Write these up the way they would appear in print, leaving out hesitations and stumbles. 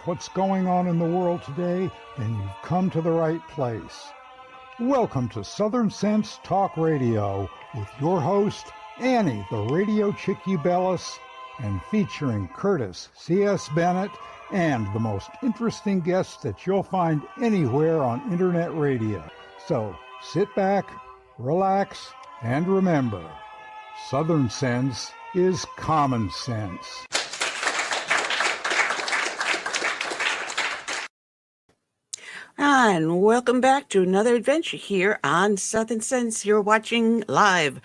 what's going on in the world today, then you've come to the right place. Welcome to Southern Sense Talk Radio with your host, Annie, the Radio Chick-A-Dee, and featuring Curtis C.S. Bennett and the most interesting guests that you'll find anywhere on Internet radio. So sit back, relax, and remember, Southern Sense is common sense. And welcome back to another adventure here on Southern Sense. You're watching live.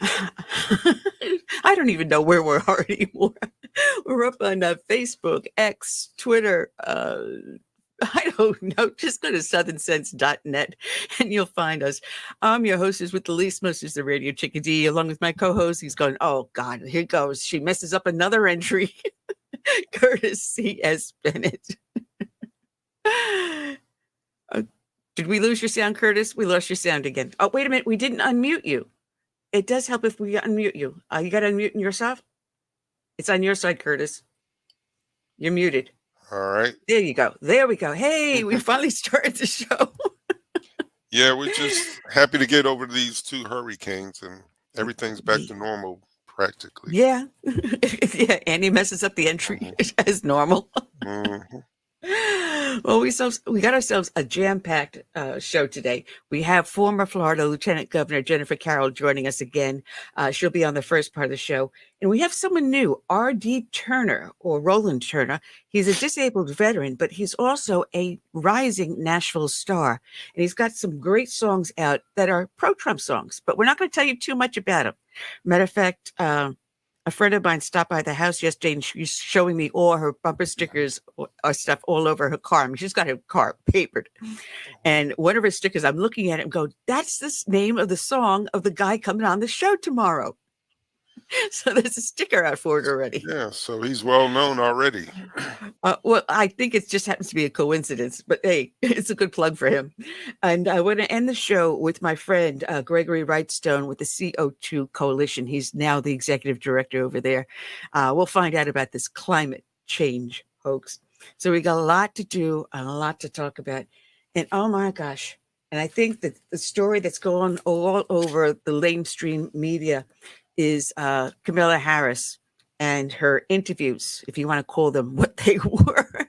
I don't even know where we are anymore. We're up on Facebook, X, Twitter. I don't know. Just go to southernsense.net and you'll find us. I'm your hostess with the least most is the Radio Chick-A-Dee, along with my co-host. He's going, oh God, here goes. She messes up another entry. Curtis C.S. Bennett. Did we lose your sound, Curtis? We lost your sound again. Oh, wait a minute. We didn't unmute you. It does help if we unmute you. You got to unmute yourself? It's on your side, Curtis. You're muted. All right. There you go. There we go. Hey, we finally started the show. Yeah, we're just happy to get over these two hurricanes and everything's back to normal practically. Yeah. Yeah, Andy messes up the entry as normal. Mm-hmm. Well, we got ourselves a jam-packed show today. We have former Florida Lieutenant Governor Sandra Carroll joining us again. She'll be on the first part of the show. And we have someone new, R.D. Turner, or Roland Turner. He's a disabled veteran, but he's also a rising Nashville star. And he's got some great songs out that are pro-Trump songs, but we're not going to tell you too much about him. Matter of fact, a friend of mine stopped by the house yesterday and she's showing me all her bumper stickers or stuff all over her car. I mean, she's got her car papered. And one of her stickers, I'm looking at it and go, that's the name of the song of the guy coming on the show tomorrow. So there's a sticker out for it already. Yeah, so he's well known already. Well, I think it just happens to be a coincidence, but hey, it's a good plug for him. And I want to end the show with my friend, Gregory Wrightstone with the CO2 Coalition. He's now the executive director over there. We'll find out about this climate change hoax. So we got a lot to do and a lot to talk about. And oh my gosh. And I think that the story that's going all over the mainstream media is Kamala Harris and her interviews, if you want to call them what they were.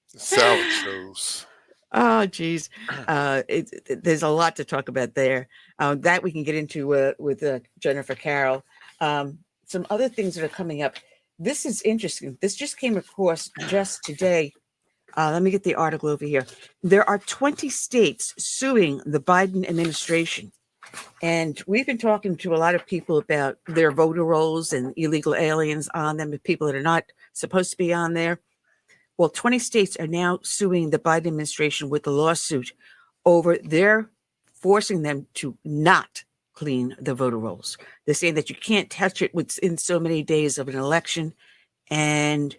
Salad shows. Oh, geez. There's a lot to talk about there. That we can get into with Sandra Carroll. Some other things that are coming up. This is interesting. This just came across just today. Let me get the article over here. There are 20 states suing the Biden administration. And we've been talking to a lot of people about their voter rolls and illegal aliens on them, and people that are not supposed to be on there. Well, 20 states are now suing the Biden administration with a lawsuit over their forcing them to not clean the voter rolls. They're saying that you can't touch it within so many days of an election. And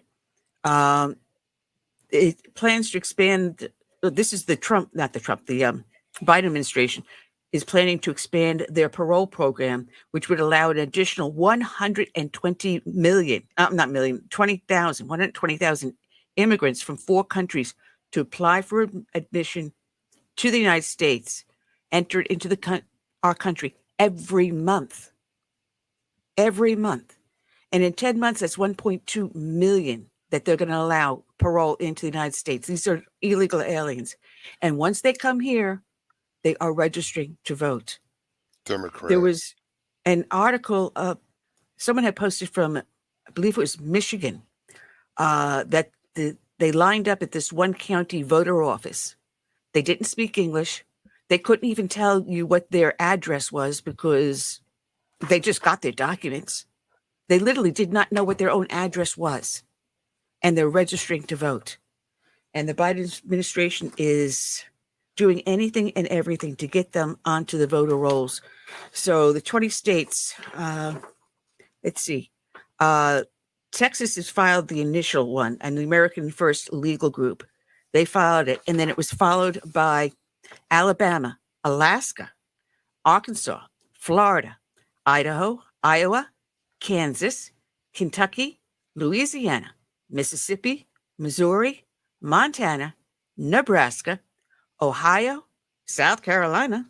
it plans to expand. This is the Biden administration is planning to expand their parole program, which would allow an additional 120,000 immigrants from 4 countries to apply for admission to the United States, entered into our country every month. Every month. And in 10 months, that's 1.2 million that they're going to allow parole into the United States. These are illegal aliens. And once they come here, they are registering to vote. Democrat. There was an article someone had posted from, I believe it was Michigan, that they lined up at this one county voter office. They didn't speak English. They couldn't even tell you what their address was because they just got their documents. They literally did not know what their own address was. And they're registering to vote. And the Biden administration is doing anything and everything to get them onto the voter rolls. So the 20 states, let's see, Texas has filed the initial one, and the American First Legal Group. They filed it, and then it was followed by Alabama, Alaska, Arkansas, Florida, Idaho, Iowa, Kansas, Kentucky, Louisiana, Mississippi, Missouri, Montana, Nebraska, Ohio, South Carolina,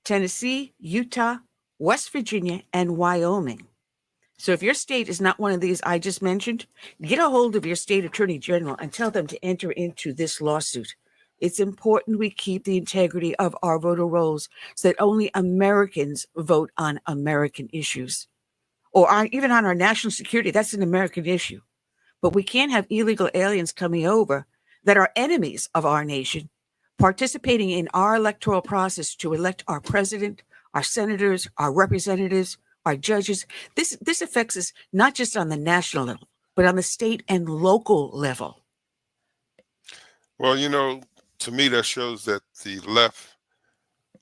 Tennessee, Utah, West Virginia, and Wyoming. So if your state is not one of these I just mentioned, get a hold of your state attorney general and tell them to enter into this lawsuit. It's important we keep the integrity of our voter rolls so that only Americans vote on American issues, or even on our national security. That's an American issue. But we can't have illegal aliens coming over that are enemies of our nation, participating in our electoral process to elect our president, our senators, our representatives, our judges. This affects us not just on the national level, but on the state and local level. Well, to me, that shows that the left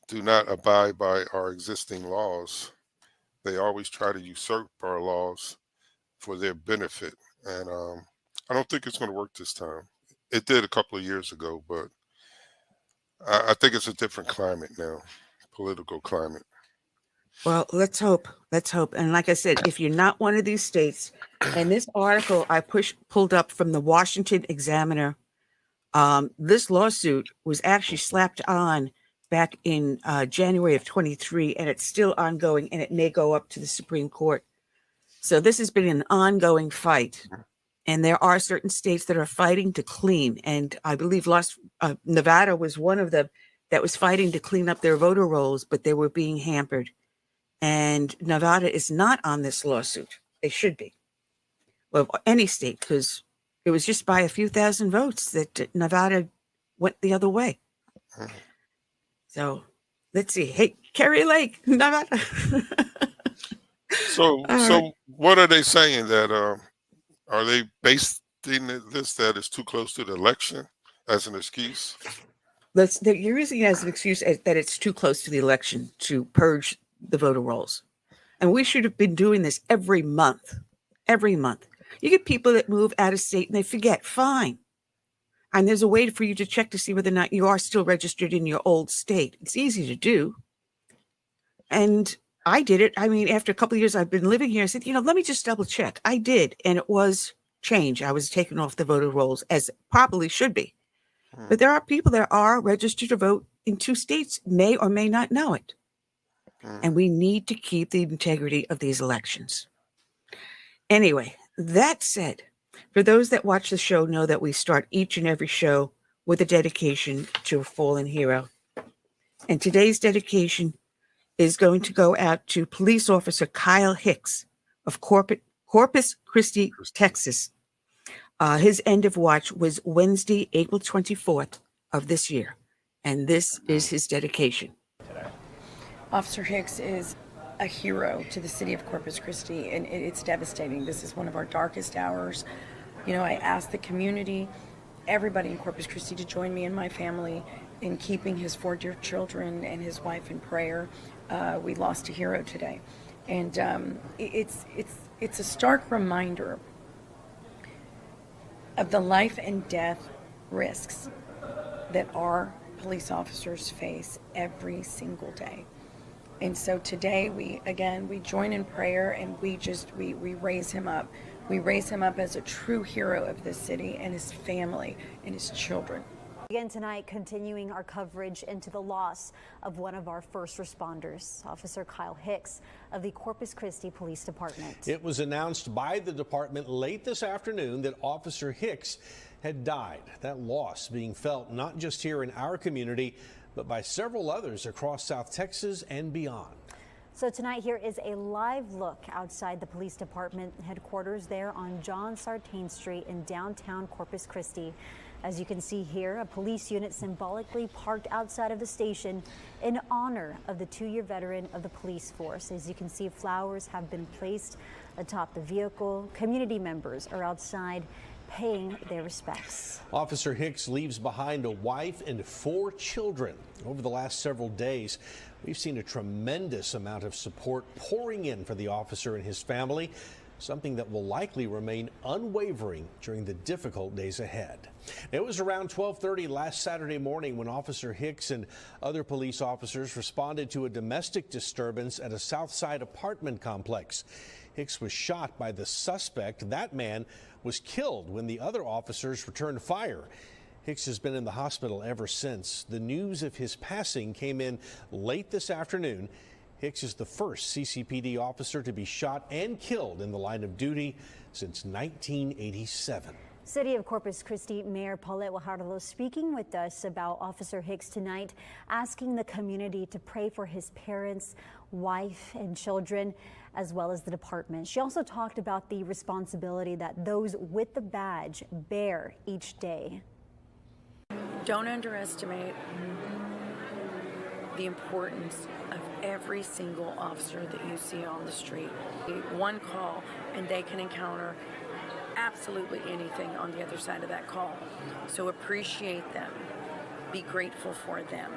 do not abide by our existing laws. They always try to usurp our laws for their benefit. And I don't think it's going to work this time. It did a couple of years ago, but I think it's a different climate now, political climate. Well, let's hope. Let's hope. And like I said, if you're not one of these states, and this article I pulled up from the Washington Examiner, this lawsuit was actually slapped on back in January of 23, and it's still ongoing, and it may go up to the Supreme Court. So this has been an ongoing fight. And there are certain states that are fighting to clean. And I believe Nevada was one of them that was fighting to clean up their voter rolls, but they were being hampered. And Nevada is not on this lawsuit. They should be. Well, any state, because it was just by a few thousand votes that Nevada went the other way. So let's see. Hey, Kerry Lake, Nevada. So what are they saying? That are they basing this that it's too close to the election as an excuse? They're using it as an excuse that it's too close to the election to purge the voter rolls. And we should have been doing this every month. Every month. You get people that move out of state and they forget. Fine. And there's a way for you to check to see whether or not you are still registered in your old state. It's easy to do. And I did it. I mean, after a couple of years I've been living here, I said, let me just double check. I did. And it was change. I was taken off the voter rolls, as it probably should be. But there are people that are registered to vote in 2 states, may or may not know it. And we need to keep the integrity of these elections. Anyway, that said, for those that watch the show know that we start each and every show with a dedication to a fallen hero. And today's dedication is going to go out to police officer Kyle Hicks of Corpus Christi, Texas. His end of watch was Wednesday, April 24th of this year. And this is his dedication. Officer Hicks is a hero to the city of Corpus Christi, and it's devastating. This is one of our darkest hours. I asked the community, everybody in Corpus Christi, to join me and my family in keeping his 4 dear children and his wife in prayer. We lost a hero today, and it's a stark reminder of the life and death risks that our police officers face every single day. And so today we join in prayer, and we raise him up. We raise him up as a true hero of this city and his family and his children. Again tonight, continuing our coverage into the loss of one of our first responders, Officer Kyle Hicks of the Corpus Christi Police Department. It was announced by the department late this afternoon that Officer Hicks had died. That loss being felt not just here in our community, but by several others across South Texas and beyond. So tonight here is a live look outside the police department headquarters there on John Sartain Street in downtown Corpus Christi. As you can see here, a police unit symbolically parked outside of the station in honor of the 2-year veteran of the police force. As you can see, flowers have been placed atop the vehicle. Community members are outside paying their respects. Officer Hicks leaves behind a wife and 4 children. Over the last several days, we've seen a tremendous amount of support pouring in for the officer and his family, something that will likely remain unwavering during the difficult days ahead. It was around 12:30 last Saturday morning when Officer Hicks and other police officers responded to a domestic disturbance at a Southside apartment complex. Hicks was shot by the suspect. That man was killed when the other officers returned fire. Hicks has been in the hospital ever since. The news of his passing came in late this afternoon. Hicks is the first CCPD officer to be shot and killed in the line of duty since 1987. City of Corpus Christi Mayor Paulette Guajardo speaking with us about Officer Hicks tonight, asking the community to pray for his parents, wife, and children, as well as the department. She also talked about the responsibility that those with the badge bear each day. Don't underestimate the importance of every single officer that you see on the street. One call and they can encounter absolutely anything on the other side of that call. So appreciate them, be grateful for them,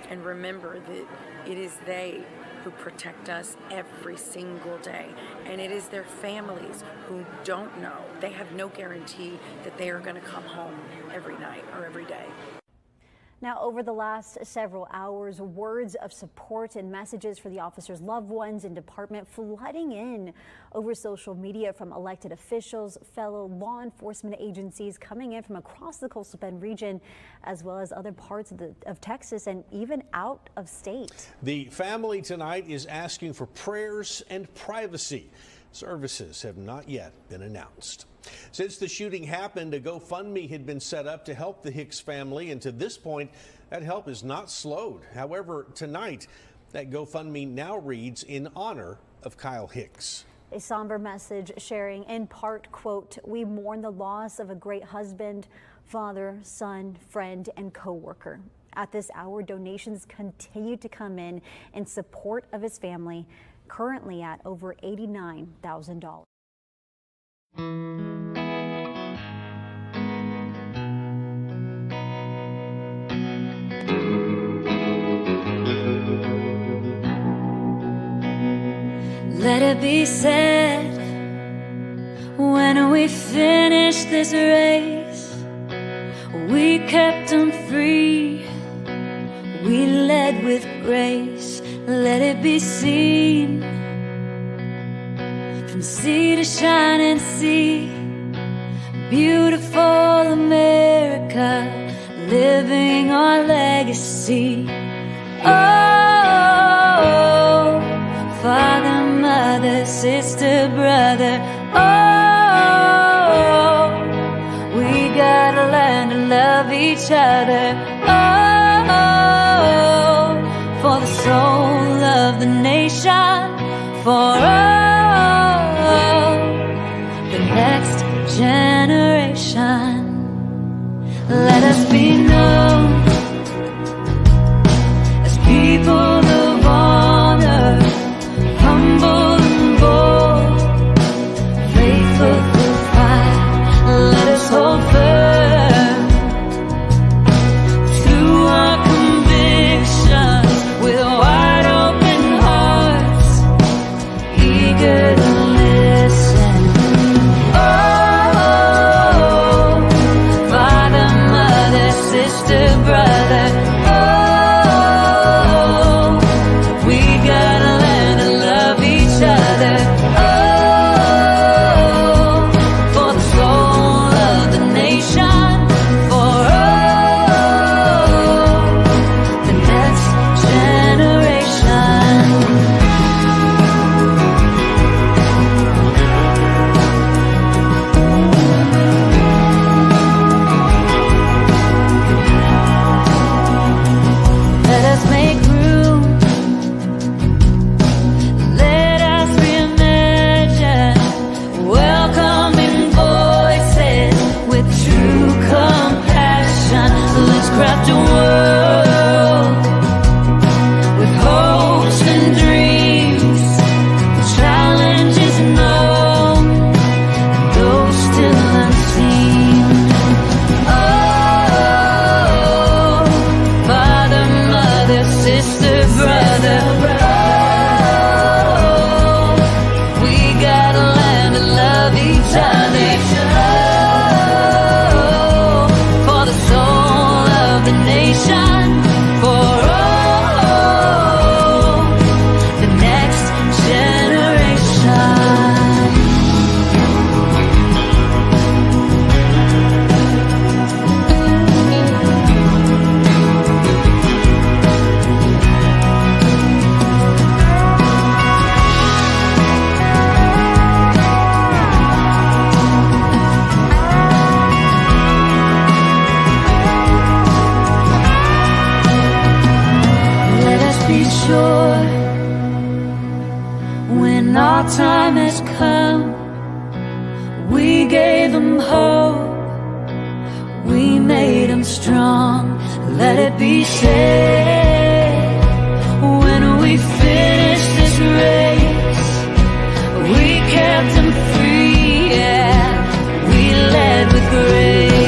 and remember that it is they who protect us every single day. And it is their families who don't know. They have no guarantee that they are going to come home every night or every day. Now, over the last several hours, words of support and messages for the officers' loved ones and department flooding in over social media from elected officials, fellow law enforcement agencies coming in from across the coastal Bend region, as well as other parts of Texas and even out of state. The family tonight is asking for prayers and privacy. Services have not yet been announced. Since the shooting happened, a GoFundMe had been set up to help the Hicks family, and to this point, that help is not slowed. However, tonight, that GoFundMe now reads in honor of Kyle Hicks. A somber message sharing in part, quote, "We mourn the loss of a great husband, father, son, friend, and co-worker. At this hour, donations continue to come in support of his family, currently at over $89,000. Let it be said, when we finish this race, we kept them free, we led with grace. Let it be seen, from sea to shining sea, beautiful America, living our legacy. Oh, father, mother, sister, brother, oh, we gotta learn to love each other. Oh, for the soul of the nation, for the next generation. Let us be known as people of honor, humble and bold, faithful through fire. Let us hold firm to our convictions with wide open hearts, eager to listen. Oh, Father, Mother, let it be said, when we finish this race, we kept them free, yeah, we led with grace.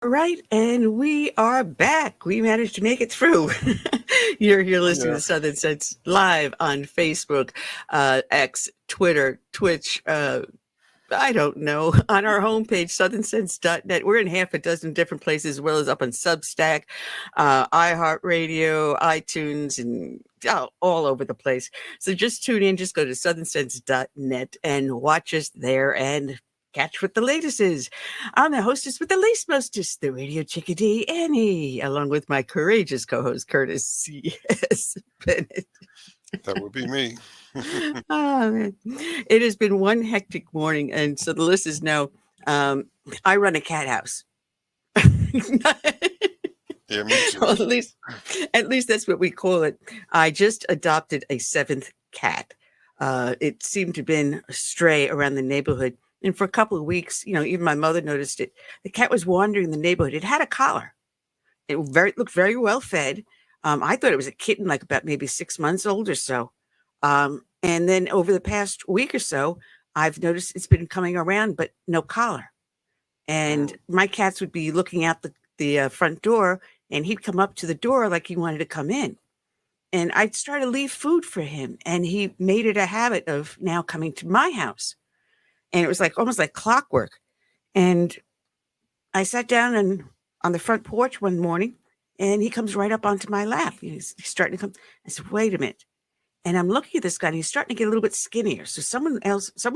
Right, and we are back. We managed to make it through. You're listening to Southern Sense live on Facebook, X, Twitter, Twitch, I don't know, on our homepage, southernsense.net. We're in half a dozen different places, as well as up on Substack, iHeartRadio, iTunes, and all over the place. So just tune in, just go to southernsense.net and watch us there and catch what the latest is. I'm the hostess with the least mostest, the Radio Chick-A-Dee, Annie, along with my courageous co-host, Curtis C.S. Bennett. That would be me. Oh, man. It has been one hectic morning, and so the listeners know I run a cat house. Yeah, me too. Well, at least that's what we call it. I just adopted a 7th cat. It seemed to have been astray around the neighborhood. And for a couple of weeks, even my mother noticed it. The cat was wandering the neighborhood. It had a collar. It looked very well fed. I thought it was a kitten, like about maybe 6 months old or so. And then over the past week or so, I've noticed it's been coming around, but no collar. And my cats would be looking out the front door, and he'd come up to the door like he wanted to come in. And I'd start to leave food for him, and he made it a habit of now coming to my house. And it was almost like clockwork. And I sat down on the front porch one morning, and he comes right up onto my lap. He's starting to come. I said, wait a minute. And I'm looking at this guy, and he's starting to get a little bit skinnier. So someone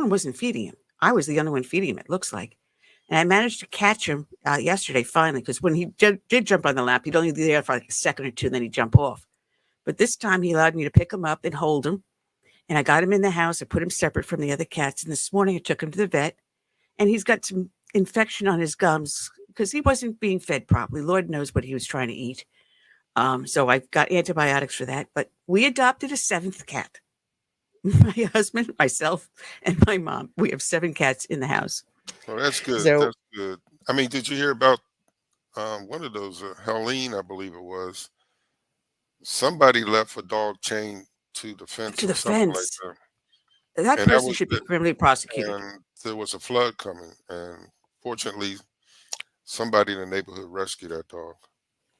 wasn't feeding him. I was the only one feeding him, it looks like. And I managed to catch him yesterday, finally, because when he did jump on the lap, he'd only be there for like a second or two, and then he'd jump off. But this time he allowed me to pick him up and hold him. And I got him in the house. I put him separate from the other cats. And this morning I took him to the vet, and he's got some infection on his gums because he wasn't being fed properly. Lord knows what he was trying to eat. So I got antibiotics for that. But we adopted a 7th cat. My husband, myself, and my mom. We have 7 cats in the house. Well, that's good. So, that's good. I mean, did you hear about one of those, Helene, I believe it was? Somebody left a dog chained to the fence. To the or something fence. Like that. That And person should be criminally prosecuted. And there was a flood coming, and fortunately, somebody in the neighborhood rescued that dog,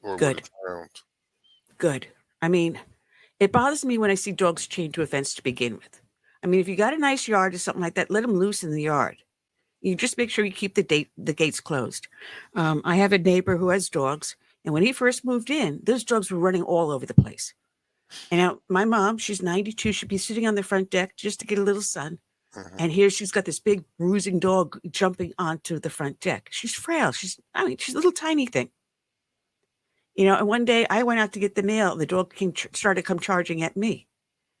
or Good. was drowned. Good. I mean, it bothers me when I see dogs chained to a fence to begin with. I mean, if you got a nice yard or something like that, let them loose in the yard. You just make sure you keep the gates closed. I have a neighbor who has dogs, and when he first moved in, those dogs were running all over the place. And now my mom, she's 92, she'd be sitting on the front deck just to get a little sun. Mhm. And here she's got this big bruising dog jumping onto the front deck. She's frail. She's a little tiny thing. And one day I went out to get the mail. The dog started to come charging at me.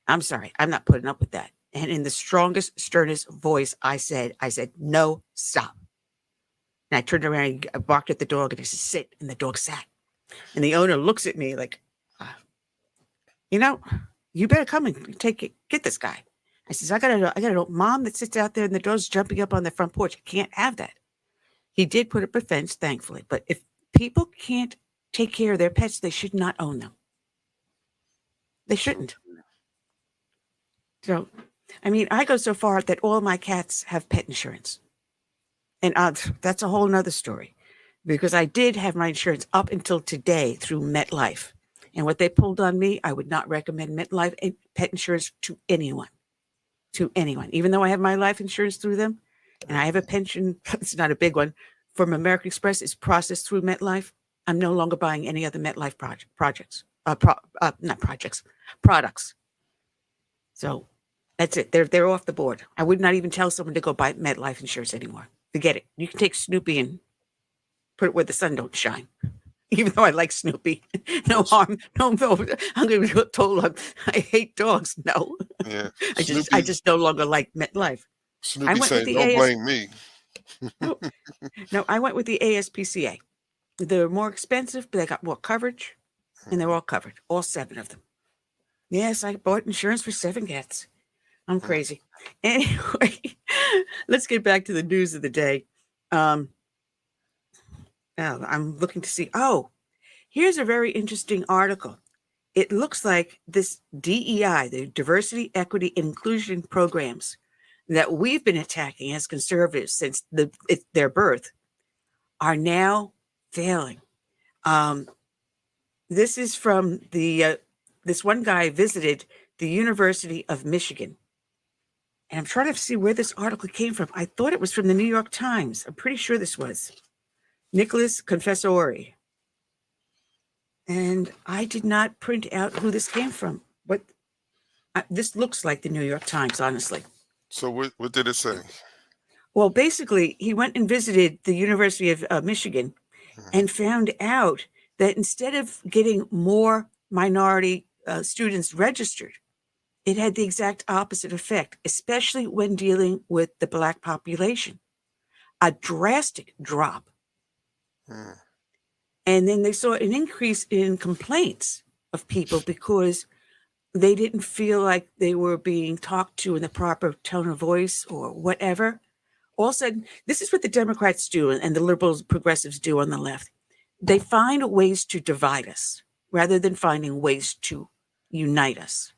I'm sorry. I'm not putting up with that. And in the strongest, sternest voice, I said, no, stop. And I turned around, I barked at the dog, and I said, sit. And the dog sat. And the owner looks at me like, you better come and get this guy. I says, I got a mom that sits out there and the dog's jumping up on the front porch. I can't have that. He did put up a fence, thankfully. But if people can't take care of their pets, they should not own them. They shouldn't. So, I mean, I go so far that all my cats have pet insurance. And that's a whole nother story, because I did have my insurance up until today through MetLife. And what they pulled on me, I would not recommend MetLife and pet insurance to anyone. To anyone. Even though I have my life insurance through them, and I have a pension, it's not a big one, from American Express, is processed through MetLife. I'm no longer buying any other MetLife products. So that's it. They're off the board. I would not even tell someone to go buy MetLife insurance anymore. Forget it. You can take Snoopy and put it where the sun don't shine. Even though I like Snoopy, no harm, no. I'm going to be told I hate dogs. No, Yeah. I just no longer like MetLife. Snoopy saying, "Don't blame me." No, I went with the ASPCA. They're more expensive, but they got more coverage, and they're all covered, all 7 of them. Yes, I bought insurance for 7 cats. I'm crazy. Anyway, let's get back to the news of the day. I'm looking to see. Oh, here's a very interesting article. It looks like this DEI, the Diversity, Equity, Inclusion programs that we've been attacking as conservatives since their birth are now failing. This is from this one guy visited the University of Michigan. And I'm trying to see where this article came from. I thought it was from the New York Times. I'm pretty sure this was. Nicholas Confessori. And I did not print out who this came from. But this looks like the New York Times, honestly. So what did it say? Well, basically, he went and visited the University of Michigan and found out that instead of getting more minority students registered, it had the exact opposite effect, especially when dealing with the Black population. A drastic drop. And then they saw an increase in complaints of people because they didn't feel like they were being talked to in the proper tone of voice or whatever. All of a sudden, this is what the Democrats do and the liberals, progressives do on the left. They find ways to divide us rather than finding ways to unite us.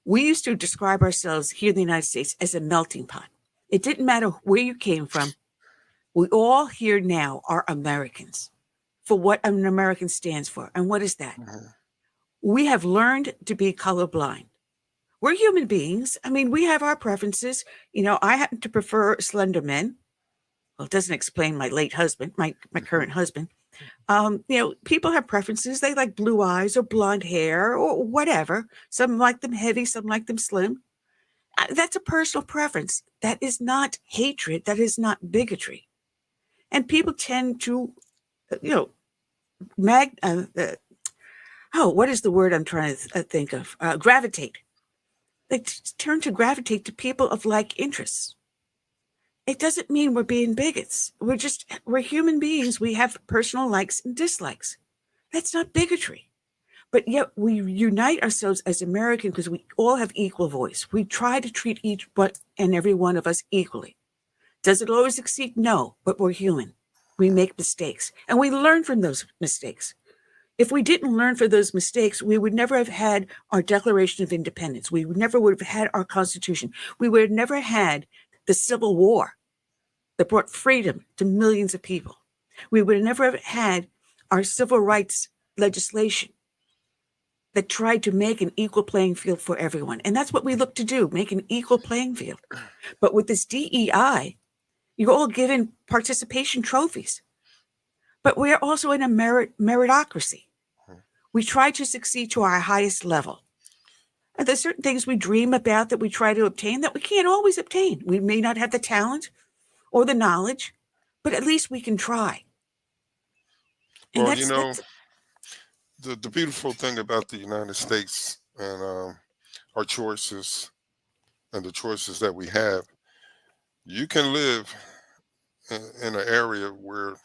We used to describe ourselves here in the United States as a melting pot. It didn't matter where you came from. We all here now are Americans for what an American stands for. And what is that? We have learned to be colorblind. We're human beings. I mean, we have our preferences. You know, I happen to prefer slender men. Well, it doesn't explain my late husband, my current husband. You know, people have preferences. They like blue eyes or blonde hair or whatever. Some like them heavy, some like them slim. That's a personal preference. That is not hatred. That is not bigotry. And people tend to, you know, what is the word I'm trying to think of? Gravitate. They turn to gravitate to people of like interests. It doesn't mean we're being bigots. We're human beings. We have personal likes and dislikes. That's not bigotry. But yet we unite ourselves as Americans because we all have equal voice. We try to treat each and every one of us equally. Does it always succeed? No, but we're human. We make mistakes and we learn from those mistakes. If we didn't learn from those mistakes, we would never have had our Declaration of Independence. We never would have had our Constitution. We would have never had the Civil War that brought freedom to millions of people. We would have never have had our civil rights legislation that tried to make an equal playing field for everyone. And that's what we look to do, make an equal playing field. But with this DEI, you're all given participation trophies. But we're also in a meritocracy. We try to succeed to our highest level. And there's certain things we dream about that we try to obtain that we can't always obtain. We may not have the talent or the knowledge, but at least we can try. And Well, you know, the beautiful thing about the United States and our choices and the choices that we have, you can live in an area where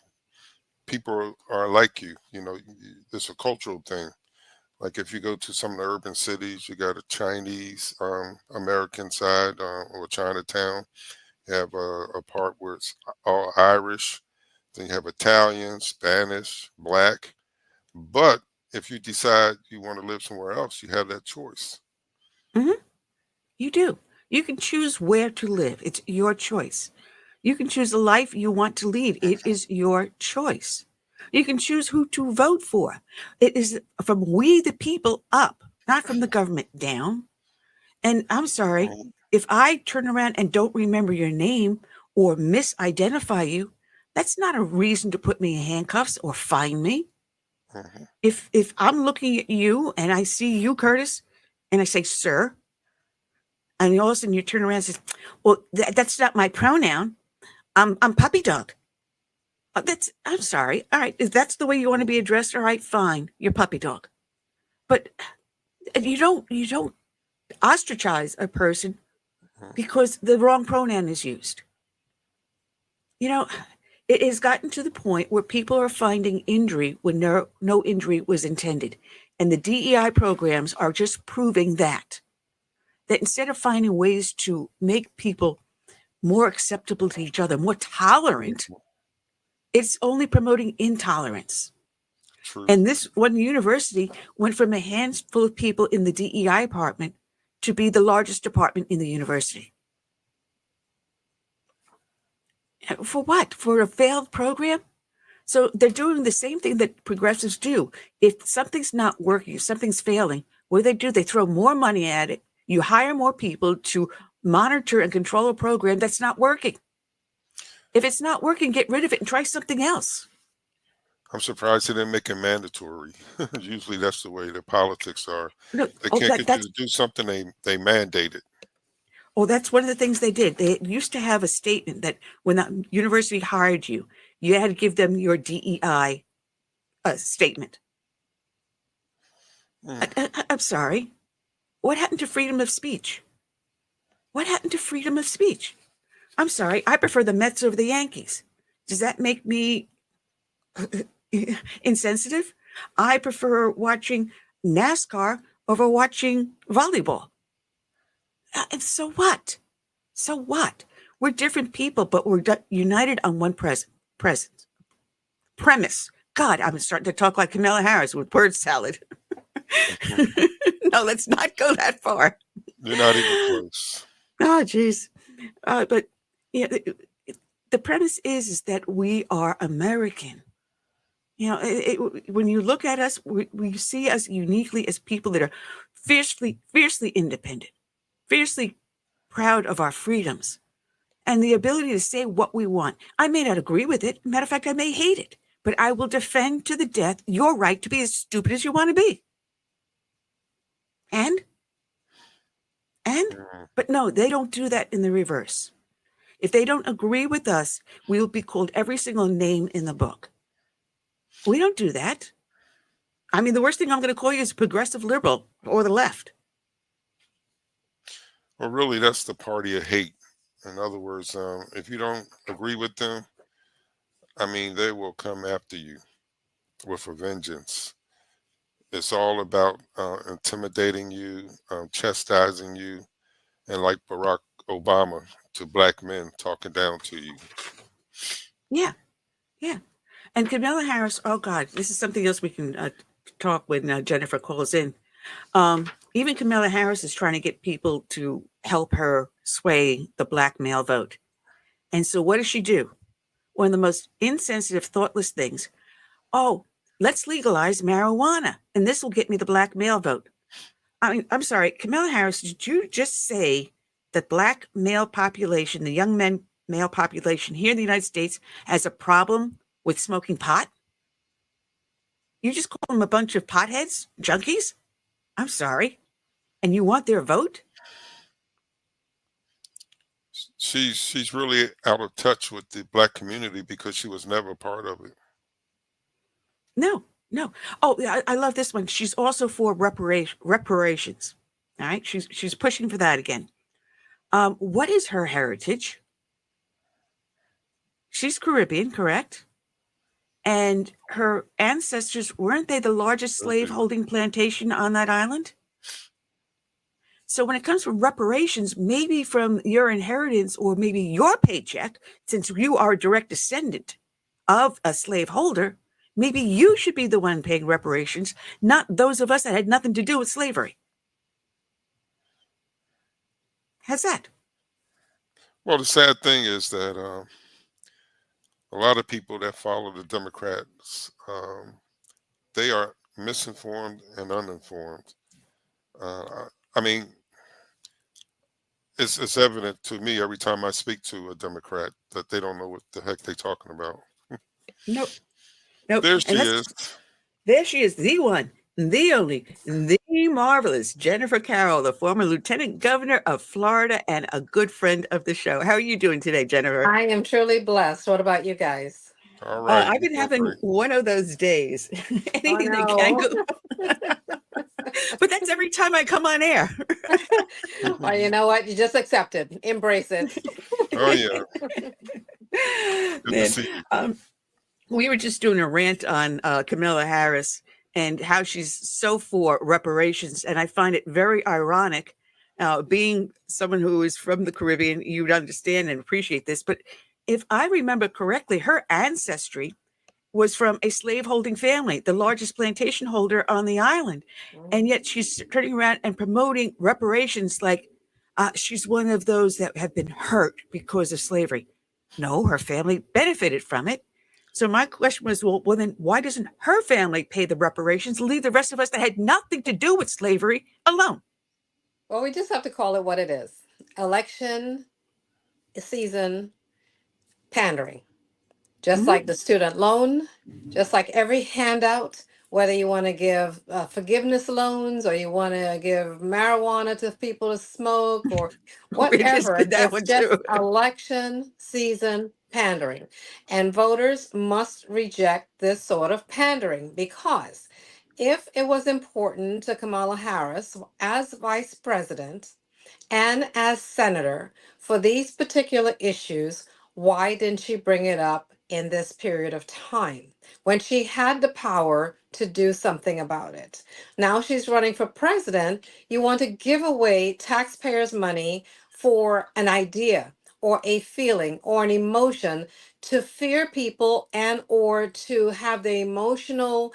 people are like you. You know, it's a cultural thing. Like if you go to some of the urban cities, you got a Chinese American side or Chinatown. You have a part where it's all Irish. Then you have Italian, Spanish, Black. But if you decide you want to live somewhere else, you have that choice. Mm-hmm. You do. You can choose where to live. It's your choice. You can choose the life you want to lead. It is your choice. You can choose who to vote for. It is from we the people up, not from the government down. And I'm sorry, if I turn around and don't remember your name or misidentify you, that's not a reason to put me in handcuffs or fine me. Mhm. If I'm looking at you and I see you, Curtis, and I say, sir, and all of a sudden you turn around and says, well, that's not my pronoun. I'm puppy dog. I'm sorry. All right. If that's the way you want to be addressed, all right, fine. You're puppy dog. But you don't ostracize a person because the wrong pronoun is used. You know, it has gotten to the point where people are finding injury when no injury was intended. And the DEI programs are just proving that instead of finding ways to make people more acceptable to each other, more tolerant, it's only promoting intolerance. True. And this one university went from a handful of people in the DEI department to be the largest department in the university. For what? For a failed program? So they're doing the same thing that progressives do. If something's not working, if something's failing, what do? They throw more money at it. You hire more people to monitor and control a program that's not working. If it's not working, get rid of it and try something else. I'm surprised they didn't make it mandatory. Usually that's the way the politics are. No, They can't get you to do something, they mandate it. Oh, that's one of the things they did. They used to have a statement that when the university hired you, you had to give them your DEI statement. I'm sorry. What happened to freedom of speech? What happened to freedom of speech? I'm sorry. I prefer the Mets over the Yankees. Does that make me insensitive? I prefer watching NASCAR over watching volleyball. And so what? So what? We're different people, but we're united on one premise. God, I'm starting to talk like Kamala Harris with word salad. No, let's not go that far. You're not even close. Oh, geez. But yeah, the premise is that we are American. You know, when you look at us, we see us uniquely as people that are fiercely independent, fiercely proud of our freedoms and the ability to say what we want. I may not agree with it. Matter of fact, I may hate it, but I will defend to the death your right to be as stupid as you want to be. But no, they don't do that in the reverse. If they don't agree with us, we will be called every single name in the book. We don't do that. I mean, the worst thing I'm going to call you is progressive liberal or the left. Well, really, that's the party of hate. In other words, if you don't agree with them, I mean, they will come after you with a vengeance. It's all about intimidating you, chastising you, and like Barack Obama to black men talking down to you. Yeah. And Kamala Harris, oh God, this is something else we can talk when Jennifer calls in. Even Kamala Harris is trying to get people to help her sway the black male vote. And so what does she do? One of the most insensitive, thoughtless things. Oh, let's legalize marijuana, and this will get me the black male vote. I mean, I'm sorry, Kamala Harris, did you just say that black male population, the young male population here in the United States has a problem with smoking pot? You just call them a bunch of potheads, junkies? I'm sorry. And you want their vote? She's really out of touch with the black community because she was never a part of it. No. Oh, I love this one. She's also for reparations. All right. She's pushing for that again. What is her heritage? She's Caribbean, correct? And her ancestors, weren't they the largest slaveholding plantation on that island? So when it comes from reparations, maybe from your inheritance or maybe your paycheck, since you are a direct descendant of a slaveholder, maybe you should be the one paying reparations, not those of us that had nothing to do with slavery. How's that? Well, the sad thing is that a lot of people that follow the Democrats, they are misinformed and uninformed. I mean, it's evident to me every time I speak to a Democrat that they don't know what the heck they're talking about. Nope. Nope. There she And is. there she is, the one, the only, the marvelous Jennifer Carroll, the former Lieutenant Governor of Florida and a good friend of the show. How are you doing today, Jennifer? I am truly blessed. What about you guys? All right. I've been having one of those days. Anything that can go. But that's every time I come on air. Well, you know what? You just accept it. Embrace it. Oh, yeah. Good to see you. We were just doing a rant on Kamala Harris and how she's so for reparations. And I find it very ironic, being someone who is from the Caribbean, you'd understand and appreciate this. But if I remember correctly, her ancestry was from a slaveholding family, the largest plantation holder on the island. And yet she's turning around and promoting reparations like she's one of those that have been hurt because of slavery. No, her family benefited from it. So my question was, well, then why doesn't her family pay the reparations and leave the rest of us that had nothing to do with slavery alone? Well, we just have to call it what it is. Election season pandering. Just like the student loan, just like every handout, whether you want to give forgiveness loans or you want to give marijuana to people to smoke or whatever, it's just election season pandering. And voters must reject this sort of pandering, because if it was important to Kamala Harris as vice president and as senator for these particular issues, why didn't she bring it up in this period of time when she had the power to do something about it? Now she's running for president. You want to give away taxpayers' money for an idea or a feeling or an emotion to fear people and or to have the emotional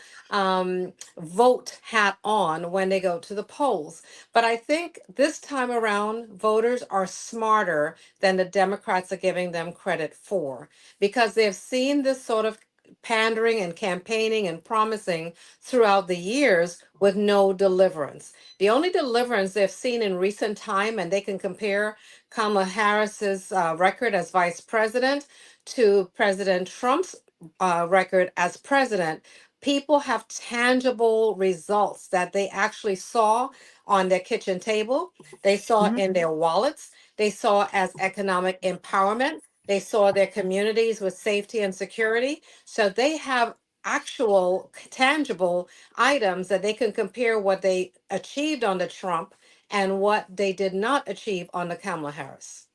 vote hat on when they go to the polls. But I think this time around, voters are smarter than the Democrats are giving them credit for, because they've seen this sort of pandering and campaigning and promising throughout the years with no deliverance. The only deliverance they've seen in recent time, and they can compare Kamala Harris's record as vice president to President Trump's record as president, people have tangible results that they actually saw on their kitchen table. They saw in their wallets. They saw as economic empowerment. They saw their communities with safety and security. So they have actual tangible items that they can compare what they achieved under Trump and what they did not achieve under Kamala Harris.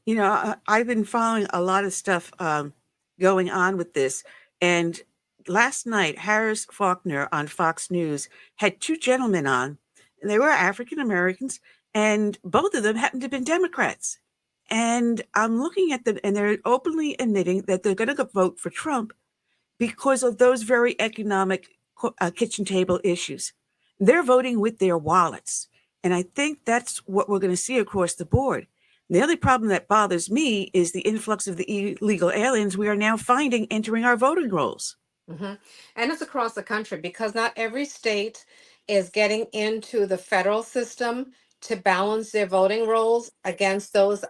You know, I've been following a lot of stuff going on with this. And last night, Harris Faulkner on Fox News had two gentlemen on. And they were African Americans, and both of them happened to have been Democrats. And I'm looking at them, and they're openly admitting that they're going to vote for Trump because of those very economic kitchen table issues. They're voting with their wallets. And I think that's what we're going to see across the board. The only problem that bothers me is the influx of the illegal aliens we are now finding entering our voting rolls. And it's across the country, because not every state is getting into the federal system to balance their voting rolls against those to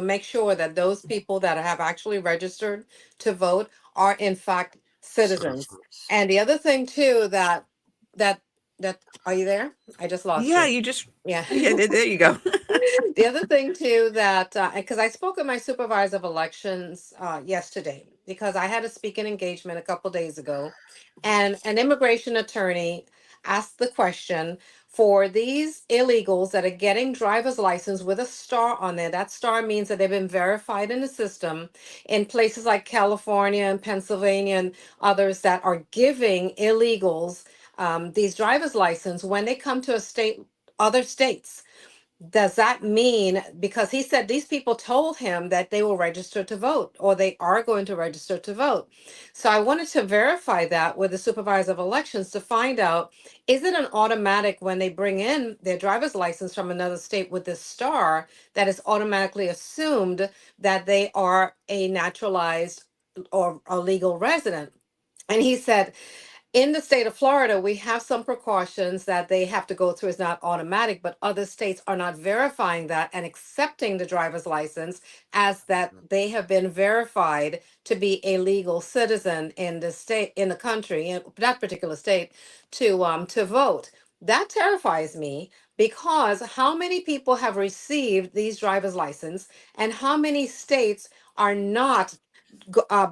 make sure that those people that have actually registered to vote are in fact citizens. And the other thing too that are you there? I just lost Yeah, you. yeah, there you go. The other thing too that because I spoke with my supervisor of elections yesterday, because I had a speaking engagement a couple days ago, and an immigration attorney asked the question for these illegals that are getting driver's license with a star on there. That star means that they've been verified in the system in places like California and Pennsylvania and others that are giving illegals these driver's license when they come to a state, other states. Does that mean, because he said these people told him that they will register to vote or they are going to register to vote. So I wanted to verify that with the supervisor of elections to find out, is it an automatic when they bring in their driver's license from another state with this star that is automatically assumed that they are a naturalized or a legal resident? And he said, in the state of Florida, we have some precautions that they have to go through. It's not automatic, but other states are not verifying that and accepting the driver's license as that they have been verified to be a legal citizen in the state, in the country, in that particular state, to vote. That terrifies me because how many people have received these driver's license and how many states are not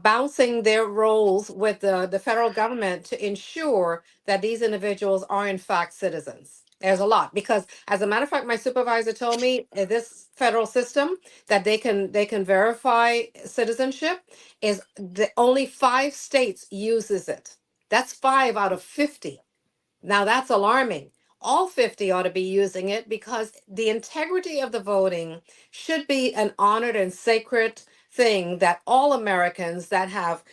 bouncing their roles with the federal government to ensure that these individuals are in fact citizens. There's a lot because, as a matter of fact, my supervisor told me this federal system that they can verify citizenship is the only 5 states uses it. That's 5 out of 50. Now that's alarming. All 50 ought to be using it because the integrity of the voting should be an honored and sacred thing that all Americans that have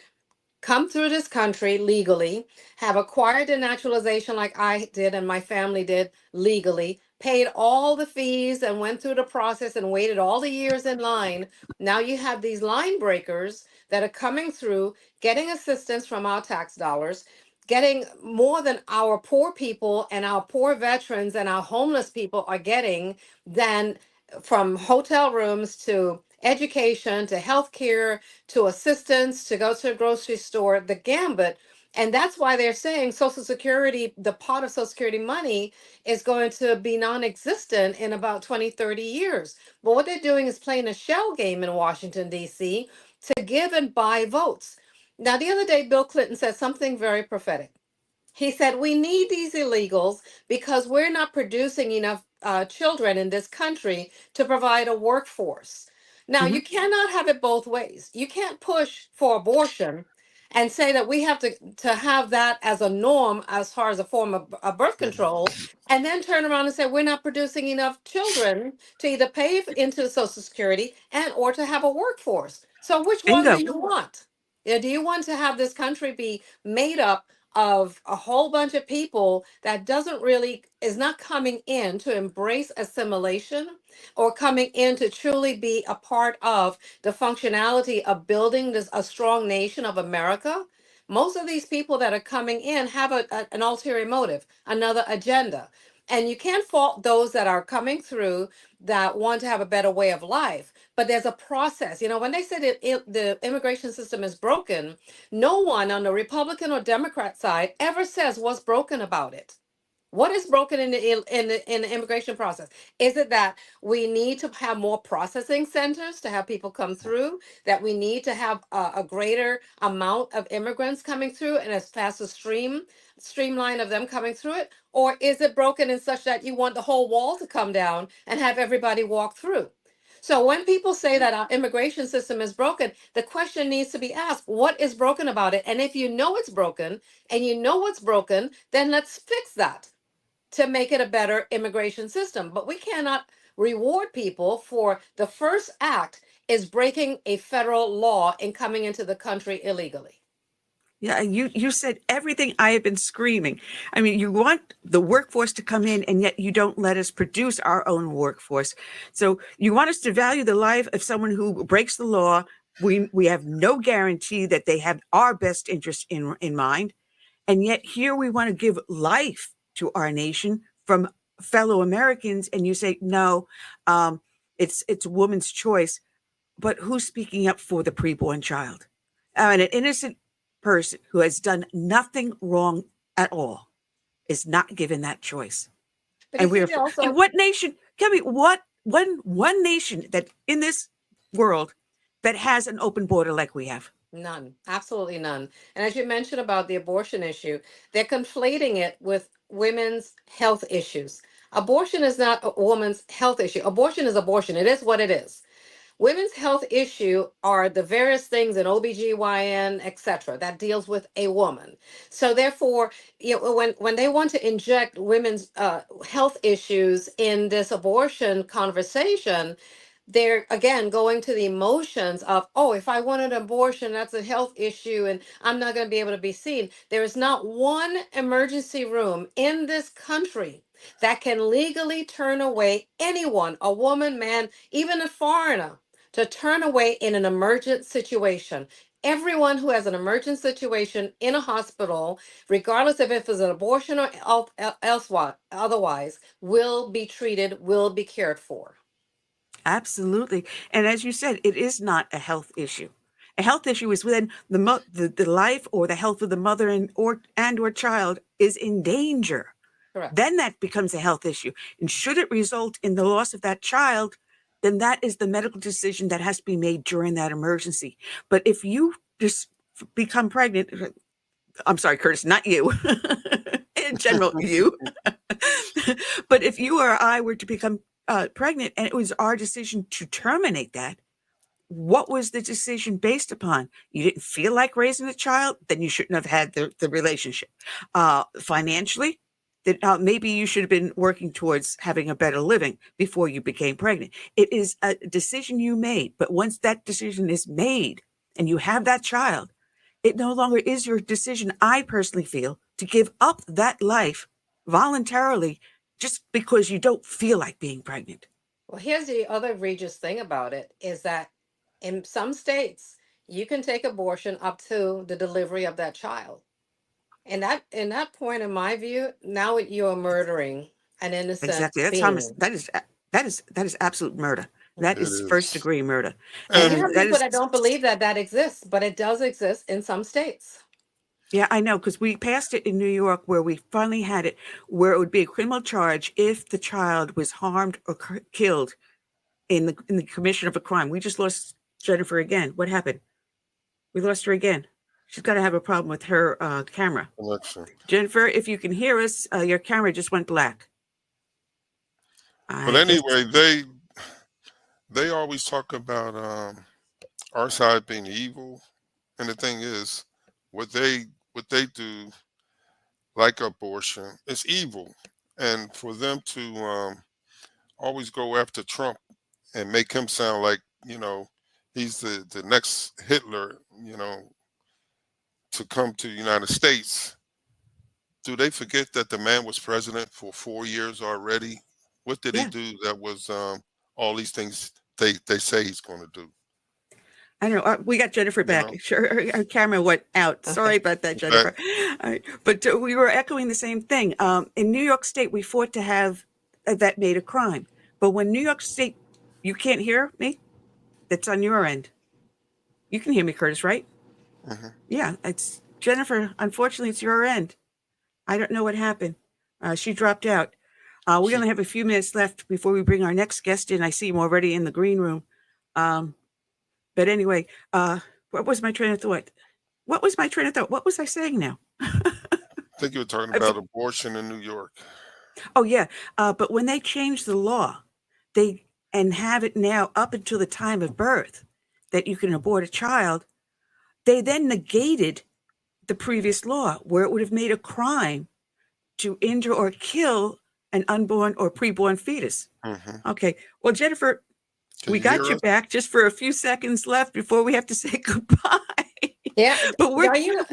come through this country legally, have acquired a naturalization like I did and my family did legally, paid all the fees and went through the process and waited all the years in line. Now you have these line breakers that are coming through, getting assistance from our tax dollars, getting more than our poor people and our poor veterans and our homeless people are getting, than from hotel rooms to education to healthcare to assistance to go to a grocery store, the gambit. And that's why they're saying Social Security, the pot of Social Security money is going to be non-existent in about 20, 30 years. But what they're doing is playing a shell game in Washington, D.C. to give and buy votes. Now, the other day, Bill Clinton said something very prophetic. He said, we need these illegals because we're not producing enough children in this country to provide a workforce. Now, Mhm. you cannot have it both ways. You can't push for abortion and say that we have to have that as a norm as far as a form of birth control, and then turn around and say we're not producing enough children to either pay into Social Security and or to have a workforce. So which one do Bingo. you want? Do you want to have this country be made up of a whole bunch of people that doesn't really is not coming in to embrace assimilation or coming in to truly be a part of the functionality of building this a strong nation of America? Most of these people that are coming in have an ulterior motive, another agenda. And you can't fault those that are coming through that want to have a better way of life. But there's a process. You know, when they say that the immigration system is broken, no one on the Republican or Democrat side ever says what's broken about it. What is broken in the immigration process? Is it that we need to have more processing centers to have people come through? That we need to have a greater amount of immigrants coming through and as fast a streamline of them coming through it? Or is it broken in such that you want the whole wall to come down and have everybody walk through? So when people say that our immigration system is broken, the question needs to be asked, what is broken about it? And if you know it's broken and you know what's broken, then let's fix that to make it a better immigration system. But we cannot reward people for the first act is breaking a federal law and coming into the country illegally. Yeah, you said everything I have been screaming. I mean, you want the workforce to come in, and yet you don't let us produce our own workforce. So you want us to value the life of someone who breaks the law. We have no guarantee that they have our best interest in mind, and yet here we want to give life to our nation from fellow Americans, and you say no, it's woman's choice. But who's speaking up for the preborn child? I mean, an innocent person who has done nothing wrong at all is not given that choice. But And you we're see, also, and what nation? Tell me what one nation that in this world that has an open border like we have? none, absolutely none. And as you mentioned about the abortion issue, they're conflating it with women's health issues. Abortion is not a woman's health issue. Abortion is abortion. It is what it is. Women's health issue are the various things in OBGYN, etc., that deals with a woman. So therefore, when they want to inject women's health issues in this abortion conversation, they're again going to the emotions of, oh, if I want an abortion, that's a health issue and I'm not going to be able to be seen. There is not one emergency room in this country that can legally turn away anyone, a woman, man, even a foreigner, to turn away in an emergent situation. Everyone who has an emergent situation in a hospital, regardless of if it's an abortion or elsewhere, otherwise, will be treated, will be cared for. Absolutely. And as you said, it is not a health issue. A health issue is when the life or the health of the mother and or child is in danger. Correct. Then that becomes a health issue. And should it result in the loss of that child, then that is the medical decision that has to be made during that emergency. But if you just become pregnant, I'm sorry, Curtis, not you, in general, you. But if you or I were to become pregnant and it was our decision to terminate that, what was the decision based upon? You didn't feel like raising a child, then you shouldn't have had the relationship. Financially, that maybe you should have been working towards having a better living before you became pregnant. It is a decision you made, but once that decision is made and you have that child, it no longer is your decision, I personally feel, to give up that life voluntarily just because you don't feel like being pregnant. Well, here's the other egregious thing about it is that in some states, you can take abortion up to the delivery of that child. And that point, in my view, now you are murdering an innocent Exactly. That's being. Thomas. That is absolute murder. That It is is. first degree murder. And you And have that people is that don't believe that exists, but it does exist in some states. Yeah, I know, because we passed it in New York where we finally had it where it would be a criminal charge if the child was harmed or killed in the commission of a crime. We just lost Jennifer again. What happened? We lost her again. She's got to have a problem with her camera. connection. Jennifer, if you can hear us, your camera just went black. But anyway, they always talk about our side being evil, and the thing is, what they do, like abortion, it's evil, and for them to always go after Trump and make him sound like he's the next Hitler, to come to the United States. Do they forget that the man was president for 4 years already? What did he do that was all these things they say he's going to do? I don't know. We got Jennifer back. Sure, her camera went out. Sorry about that, Jennifer. But we were echoing the same thing. In New York State, we fought to have that made a crime. But when New York State, you can't hear me? That's on your end. You can hear me, Curtis, right? Mm-hmm. Yeah, it's Jennifer. Unfortunately, it's your end. I don't know what happened. She dropped out. We only have a few minutes left before we bring our next guest in. I see him already in the green room. But anyway, what was my train of thought? What was I saying now? I think you were talking about abortion in New York. Oh, yeah. But when they changed the law, and have it now up until the time of birth that you can abort a child, they then negated the previous law where it would have made a crime to injure or kill an unborn or preborn fetus. Mm-hmm. Okay. Well, Jennifer, we got you back just for a few seconds left before we have to say goodbye. Yeah, but are you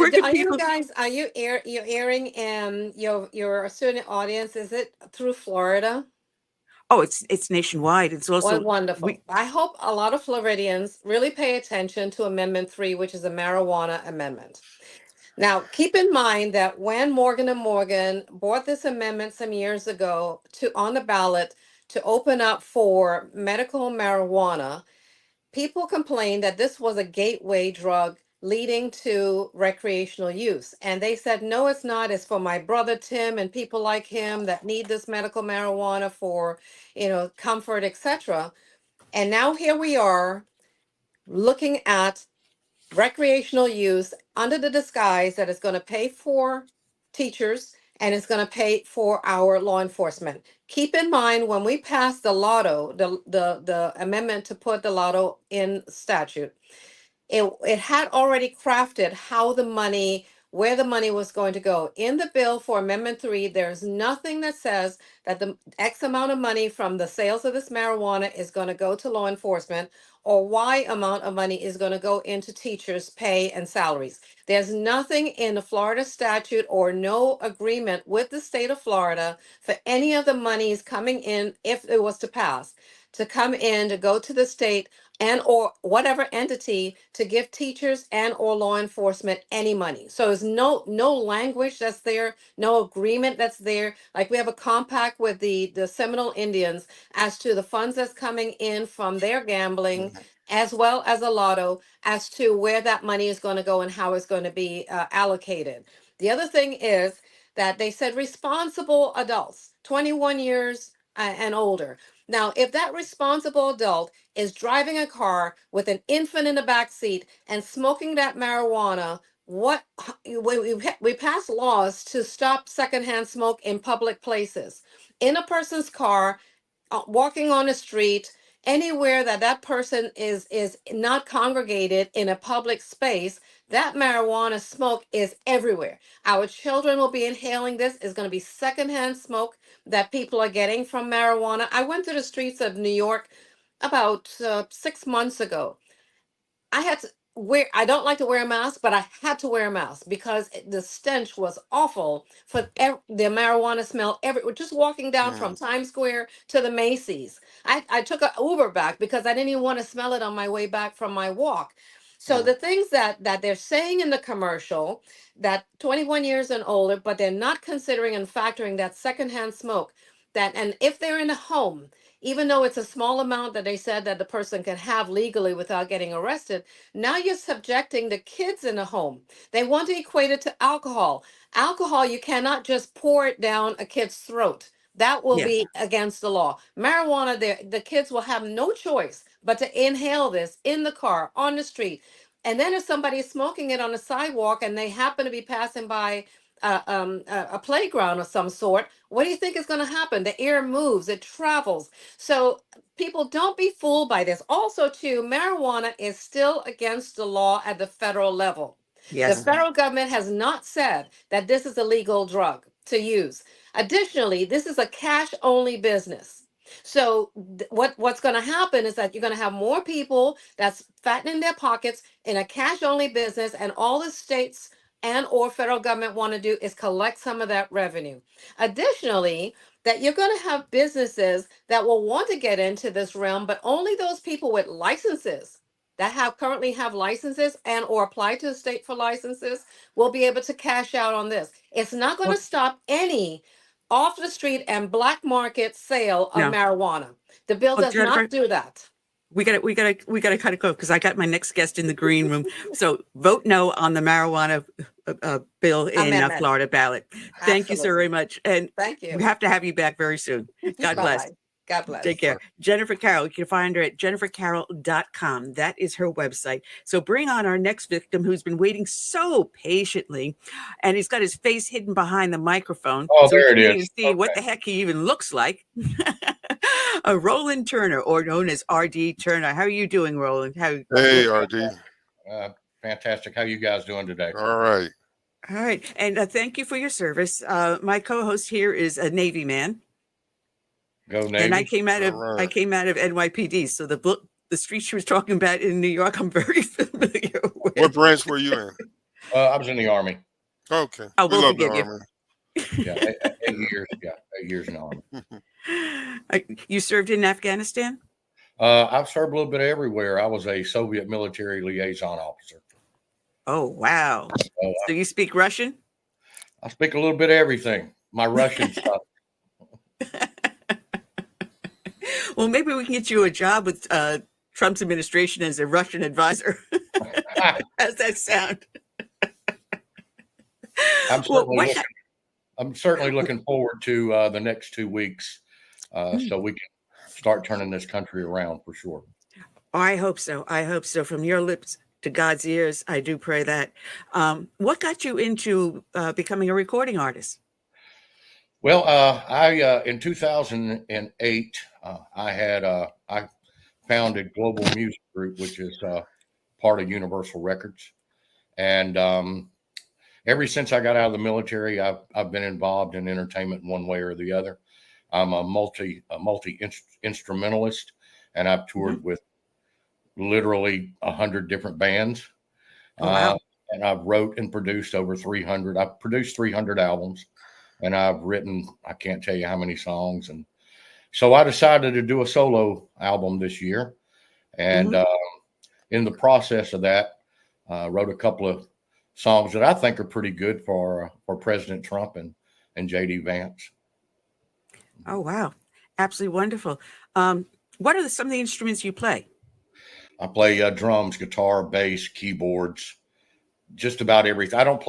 airing your student audience? Is it through Florida? Oh, it's nationwide. It's also wonderful. I hope a lot of Floridians really pay attention to Amendment 3, which is a marijuana amendment. Now, keep in mind that when Morgan & Morgan brought this amendment some years ago on the ballot to open up for medical marijuana, people complained that this was a gateway drug leading to recreational use. And they said, no, it's not. It's for my brother Tim and people like him that need this medical marijuana for, comfort, etc. And now here we are looking at recreational use under the disguise that it's going to pay for teachers and it's going to pay for our law enforcement. Keep in mind when we passed the lotto, the amendment to put the lotto in statute, it had already crafted how the money, where the money was going to go. In the bill for Amendment 3, there's nothing that says that the X amount of money from the sales of this marijuana is going to go to law enforcement, or Y amount of money is going to go into teachers' pay and salaries. There's nothing in the Florida statute or no agreement with the state of Florida for any of the monies coming in, if it was to pass, to come in to go to the state and or whatever entity to give teachers and or law enforcement any money. So there's no language that's there, no agreement that's there. Like we have a compact with the Seminole Indians as to the funds that's coming in from their gambling, as well as a lotto, as to where that money is going to go and how it's going to be allocated. The other thing is that they said responsible adults, 21 years and older. Now, if that responsible adult is driving a car with an infant in the back seat and smoking that marijuana, we pass laws to stop secondhand smoke in public places, in a person's car, walking on the street, anywhere that person is not congregated in a public space. That marijuana smoke is everywhere. Our children will be inhaling this. It's going to be secondhand smoke that people are getting from marijuana. I went to the streets of New York about 6 months ago. I don't like to wear a mask, but I had to wear a mask because the stench was awful for the marijuana smell. Just walking down from Times Square to the Macy's. I took an Uber back because I didn't even want to smell it on my way back from my walk. So the things that they're saying in the commercial, that 21 years and older, but they're not considering and factoring that secondhand smoke, and if they're in a home, even though it's a small amount that they said that the person can have legally without getting arrested, now you're subjecting the kids in the home. They want to equate it to alcohol. Alcohol, you cannot just pour it down a kid's throat. That will be against the law. Marijuana, the kids will have no choice but to inhale this in the car, on the street. And then if somebody is smoking it on the sidewalk and they happen to be passing by a playground of some sort, what do you think is going to happen? The air moves, it travels. So people, don't be fooled by this. Also, too, marijuana is still against the law at the federal level. Yes. The federal government has not said that this is a legal drug to use. Additionally, this is a cash-only business. So what's going to happen is that you're going to have more people that's fattening their pockets in a cash-only business, and all the states and or federal government want to do is collect some of that revenue. Additionally, that you're going to have businesses that will want to get into this realm, but only those people with licenses that currently have licenses and or apply to the state for licenses will be able to cash out on this. It's not going to stop any off the street and black market sale of marijuana. The bill does not do that. We gotta cut it close because I got my next guest in the green room. So vote no on the marijuana bill in Florida ballot. Thank you so very much, and thank you. We have to have you back very soon. God bless. God bless. Take care. Jennifer Carroll, you can find her at jennifercarroll.com. That is her website. So bring on our next victim, who's been waiting so patiently, and he's got his face hidden behind the microphone. Oh, so there it you is. can see what the heck he even looks like. Roland Turner, or known as RD Turner. How are you doing, Roland? Hey, RD. Fantastic. How you guys doing today? All right. All right. And thank you for your service. My co-host here is a Navy man. Go Navy. And I came out of NYPD. So the street she was talking about in New York, I'm very familiar with. What branch were you in? I was in the Army. Okay. Oh, we we'll love the forgive Army. Yeah, 8 years. Yeah, 8 years in the Army. You served in Afghanistan? I've served a little bit everywhere. I was a Soviet military liaison officer. Oh, wow. So you speak Russian? I speak a little bit of everything. My Russian stuff. Well, maybe we can get you a job with Trump's administration as a Russian advisor. How's that sound? I'm certainly looking forward to the next 2 weeks so we can start turning this country around for sure. I hope so. I hope so. From your lips to God's ears, I do pray that. What got you into becoming a recording artist? Well, I in 2008, I founded Global Music Group, which is part of Universal Records, and ever since I got out of the military, I've been involved in entertainment in one way or the other. I'm a multi instrumentalist, and I've toured with literally 100 different bands. Oh, wow. And I've wrote and produced over 300. I've produced 300 albums, and I've written, I can't tell you how many songs. And so I decided to do a solo album this year. And in the process of that, wrote a couple of songs that I think are pretty good for President Trump and J.D. Vance. Oh, wow. Absolutely wonderful. What are some of the instruments you play? I play drums, guitar, bass, keyboards, just about everything. I don't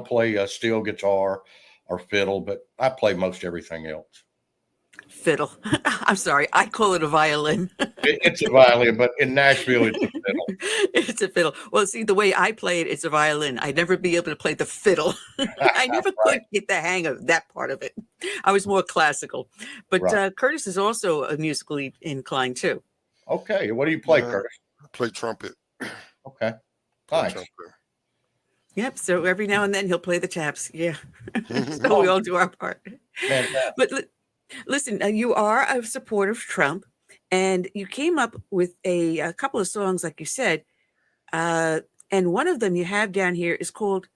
play steel guitar or fiddle, but I play most everything else. Fiddle. I'm sorry. I call it a violin. It's a violin, but in Nashville, it's a fiddle. It's a fiddle. Well, see, the way I play it, it's a violin. I'd never be able to play the fiddle. I never could get the hang of that part of it. I was more classical. But Curtis is also musically inclined, too. Okay. What do you play, Curtis? I play trumpet. Okay. Nice. Yep. So every now and then he'll play the taps. Yeah. So we all do our part. But listen, you are a supporter of Trump, and you came up with a couple of songs, like you said, and one of them you have down here is called,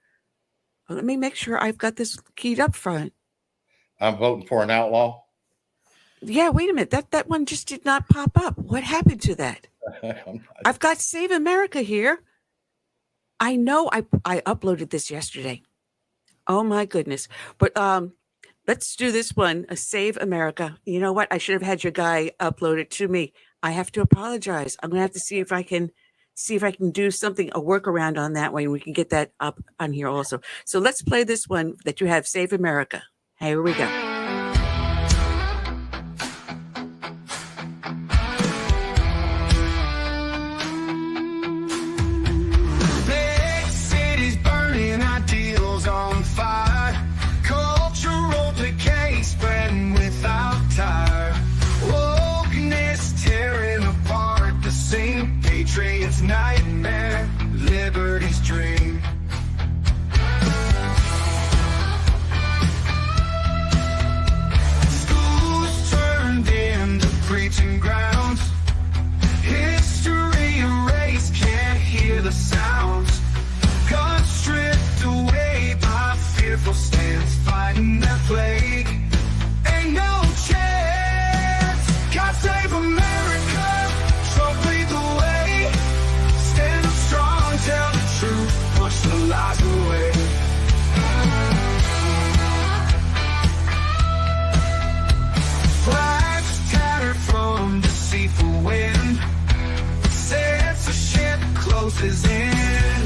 let me make sure I've got this keyed up front. I'm voting for an outlaw. Yeah, wait a minute. That one just did not pop up. What happened to that? I've got Save America here. I know I uploaded this yesterday. Oh my goodness. But let's do this one, Save America. You know what? I should have had your guy upload it to me. I have to apologize. I'm going to have to see if I can do something, a workaround on that way, and we can get that up on here also. So let's play this one that you have, Save America. Here we go. Patriots' nightmare, liberty's dream. Schools turned into preaching grounds. History erased, can't hear the sounds. Guns stripped away by fearful stands, fighting that plague. Ain't no chance. God save America, Trump lead the way. Tell the truth, push the lies away. Flags tattered from deceitful wind. Censorship closes in.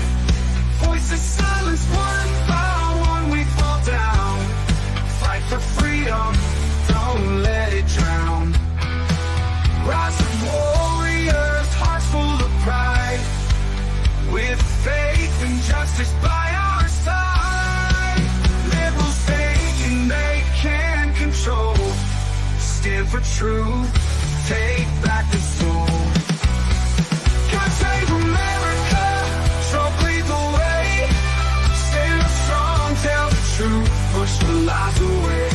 Voices silenced one by one, we fall down. Fight for freedom, don't let it drown. Rise of warriors, hearts full of pride. With faith and justice by our side. Liberals thinking they can control. Stand for truth, take back the soul. God save America, Trump lead the way. Stand strong, tell the truth, push the lies away.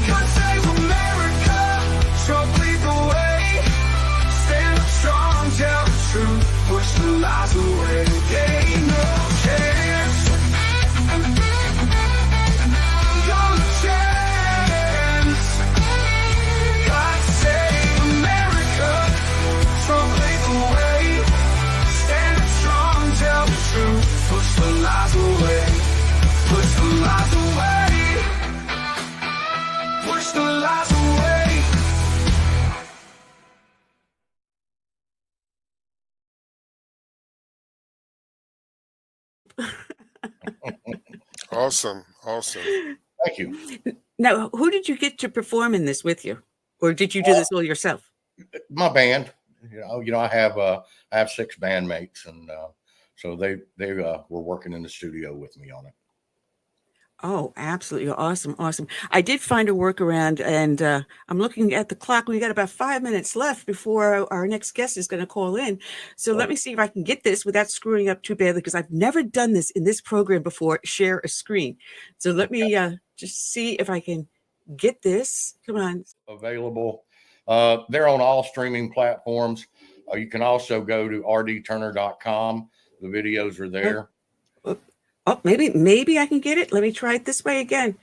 God save America, Trump lead the way. Stand strong, tell the truth, push the lies away. Ain't no chance. No chance. God save America. Trump lead the way. Stand strong, tell the truth. Push the lies away. Push the lies away. Push the lies away. Awesome. Thank you. Now, who did you get to perform in this with you? Or did you do this all yourself? My band. I have 6 bandmates, and so they were working in the studio with me on it. Oh, absolutely. Awesome. Awesome. I did find a workaround, and I'm looking at the clock. We got about 5 minutes left before our next guest is going to call in. So let me see if I can get this without screwing up too badly, because I've never done this in this program before, share a screen. So let me just see if I can get this. Come on. Available. They're on all streaming platforms. You can also go to rdturner.com. The videos are there. Oh, maybe I can get it. Let me try it this way again.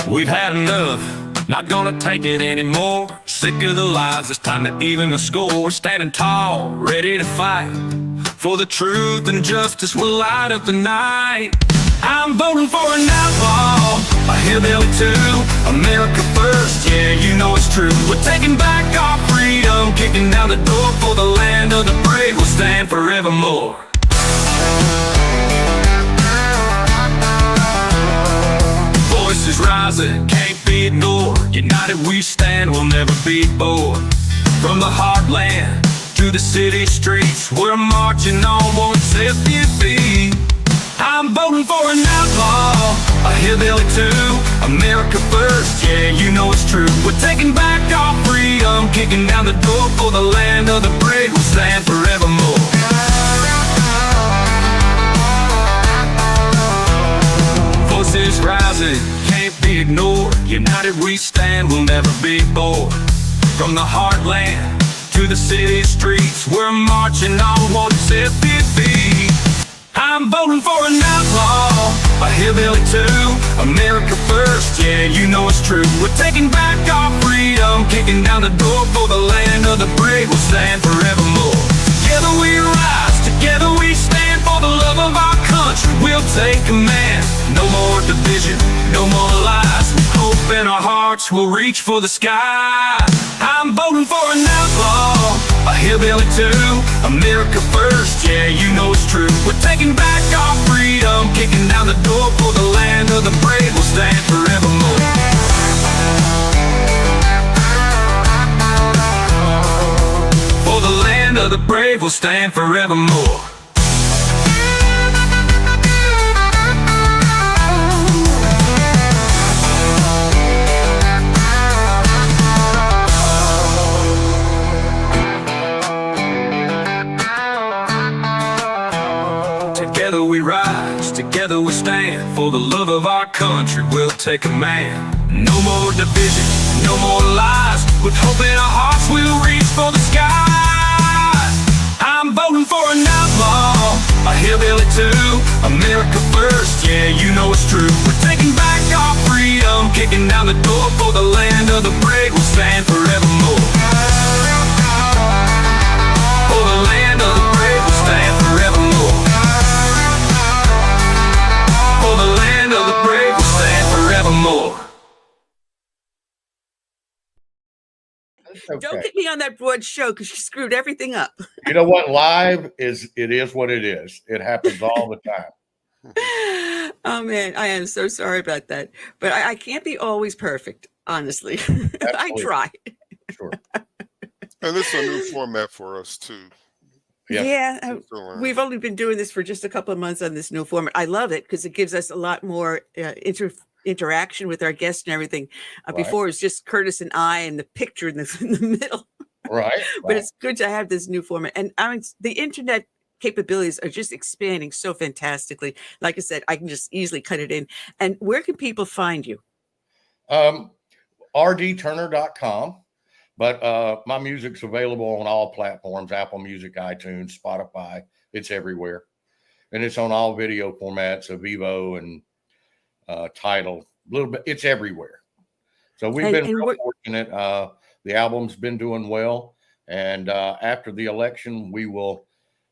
We've had enough, not gonna take it anymore. Sick of the lies, it's time to even the score. Standing tall, ready to fight for the truth and justice will light up the night. I'm voting for an outlaw, a hillbilly too, America first, yeah, you know it's true. We're taking back our freedom, kicking down the door for the land of the brave. We'll stand forevermore. Voices rising, can't be ignored. United we stand, we'll never be bored. From the heartland to the city streets, we're marching on, won't set your feet. I'm voting for an outlaw, a hillbilly too, America first, yeah, you know it's true. We're taking back our freedom, kicking down the door for the land of the brave. We'll stand forevermore. Voices rising, can't be ignored. United we stand, we'll never be bored. From the heartland to the city streets, we're marching on, won't set their feet. I'm voting for an outlaw, a hillbilly too, America first, yeah, you know it's true. We're taking back our freedom, kicking down the door for the land of the brave. We'll stand forevermore. Together we rise, together we stand for the love of our country. We'll take command, no more division, no more lies. Hope in our hearts, we'll reach for the sky. I'm voting for an outlaw, a hillbilly too, America first, yeah, you know it's true. We're taking back our freedom, kicking down the door for the land of the brave. We'll stand forevermore. For the land of the brave, we'll stand forevermore. Together we rise, together we stand. For the love of our country, we'll take command. No more division, no more lies. With hope in our hearts, we'll reach for the skies. I'm voting for an outlaw, a hillbilly too, America first, yeah, you know it's true. We're taking back our freedom, kicking down the door for the land of the brave. We'll stand forevermore. For the land of the brave, we'll stand forevermore. For the land of the brave, we'll stand forevermore. Okay. Don't get me on that broad show, because you screwed everything up. You know what? Live is what it is. It happens all the time. Oh man, I am so sorry about that. But I can't be always perfect, honestly. I try. Sure. And this is a new format for us too. Yeah, we've only been doing this for just a couple of months on this new format. I love it because it gives us a lot more interaction with our guests and everything. Right. Before it was just Curtis and I and the picture in the middle. Right. But it's good to have this new format. And I mean, the internet capabilities are just expanding so fantastically. Like I said, I can just easily cut it in. And where can people find you? rdturner.com. But my music's available on all platforms, Apple Music, iTunes, Spotify. It's everywhere. And it's on all video formats, Vivo and Tidal. A little bit, it's everywhere. So we've been real fortunate. The album's been doing well. And after the election, we will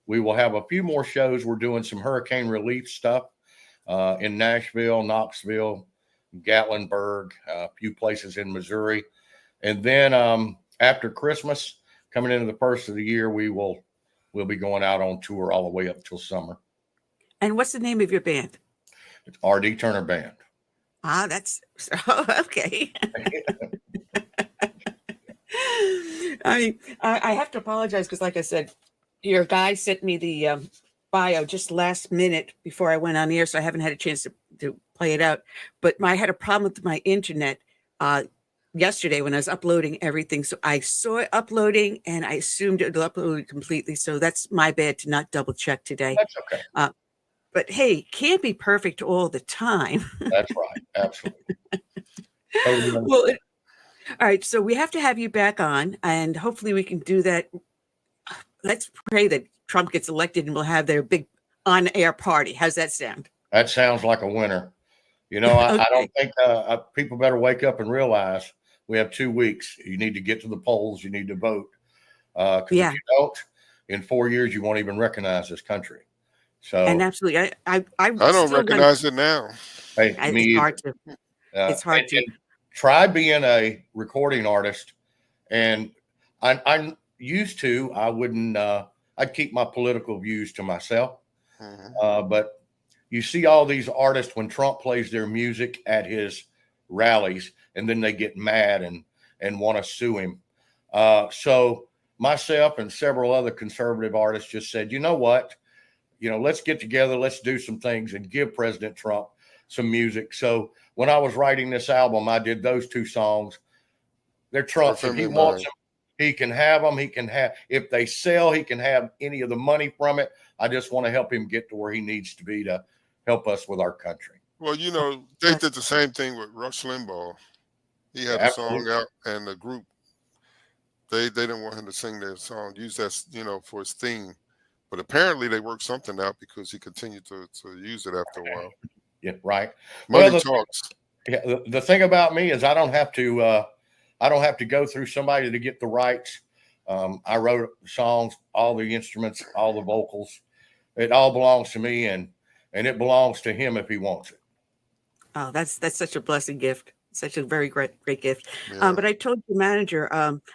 have a few more shows. We're doing some hurricane relief stuff in Nashville, Knoxville, Gatlinburg, a few places in Missouri. And then after Christmas, coming into the first of the year, we'll be going out on tour all the way up till summer. And what's the name of your band? It's R.D. Turner Band. Ah, that's okay. I mean, I have to apologize because, like I said, your guy sent me the bio just last minute before I went on air, so I haven't had a chance to play it out. But I had a problem with my internet yesterday when I was uploading everything. So I saw it uploading, and I assumed it would upload completely. So that's my bad to not double check today. That's okay. But hey, can't be perfect all the time. That's right. Absolutely. Totally. Well, all right. So we have to have you back on, and hopefully we can do that. Let's pray that Trump gets elected and we'll have their big on-air party. How's that sound? That sounds like a winner. You know, I don't think people better wake up and realize we have 2 weeks. You need to get to the polls. You need to vote. Because if you don't, in 4 years, you won't even recognize this country. So, and absolutely, I don't recognize it now. Hey, it's hard to. It's hard to. And try being a recording artist. And I'm used to. I wouldn't. I'd keep my political views to myself. Mm-hmm. But you see all these artists when Trump plays their music at his rallies, and then they get mad and want to sue him. So myself and several other conservative artists just said, you know what? Let's get together, let's do some things and give President Trump some music. So when I was writing this album, I did those 2 songs. They're Trump's. If he wants them, he can have them. He can have, if they sell, he can have any of the money from it. I just want to help him get to where he needs to be to help us with our country. Well, they did the same thing with Rush Limbaugh. He had a song out, and the group, they didn't want him to sing their song, use that, for his theme. But apparently they worked something out because he continued to use it after a while. Yeah, right. Money talks. Yeah, the thing about me is I don't have to go through somebody to get the rights. I wrote songs, all the instruments, all the vocals. It all belongs to me, and it belongs to him if he wants it. Oh, that's such a blessing gift. Such a very great gift. Yeah. But I told the manager,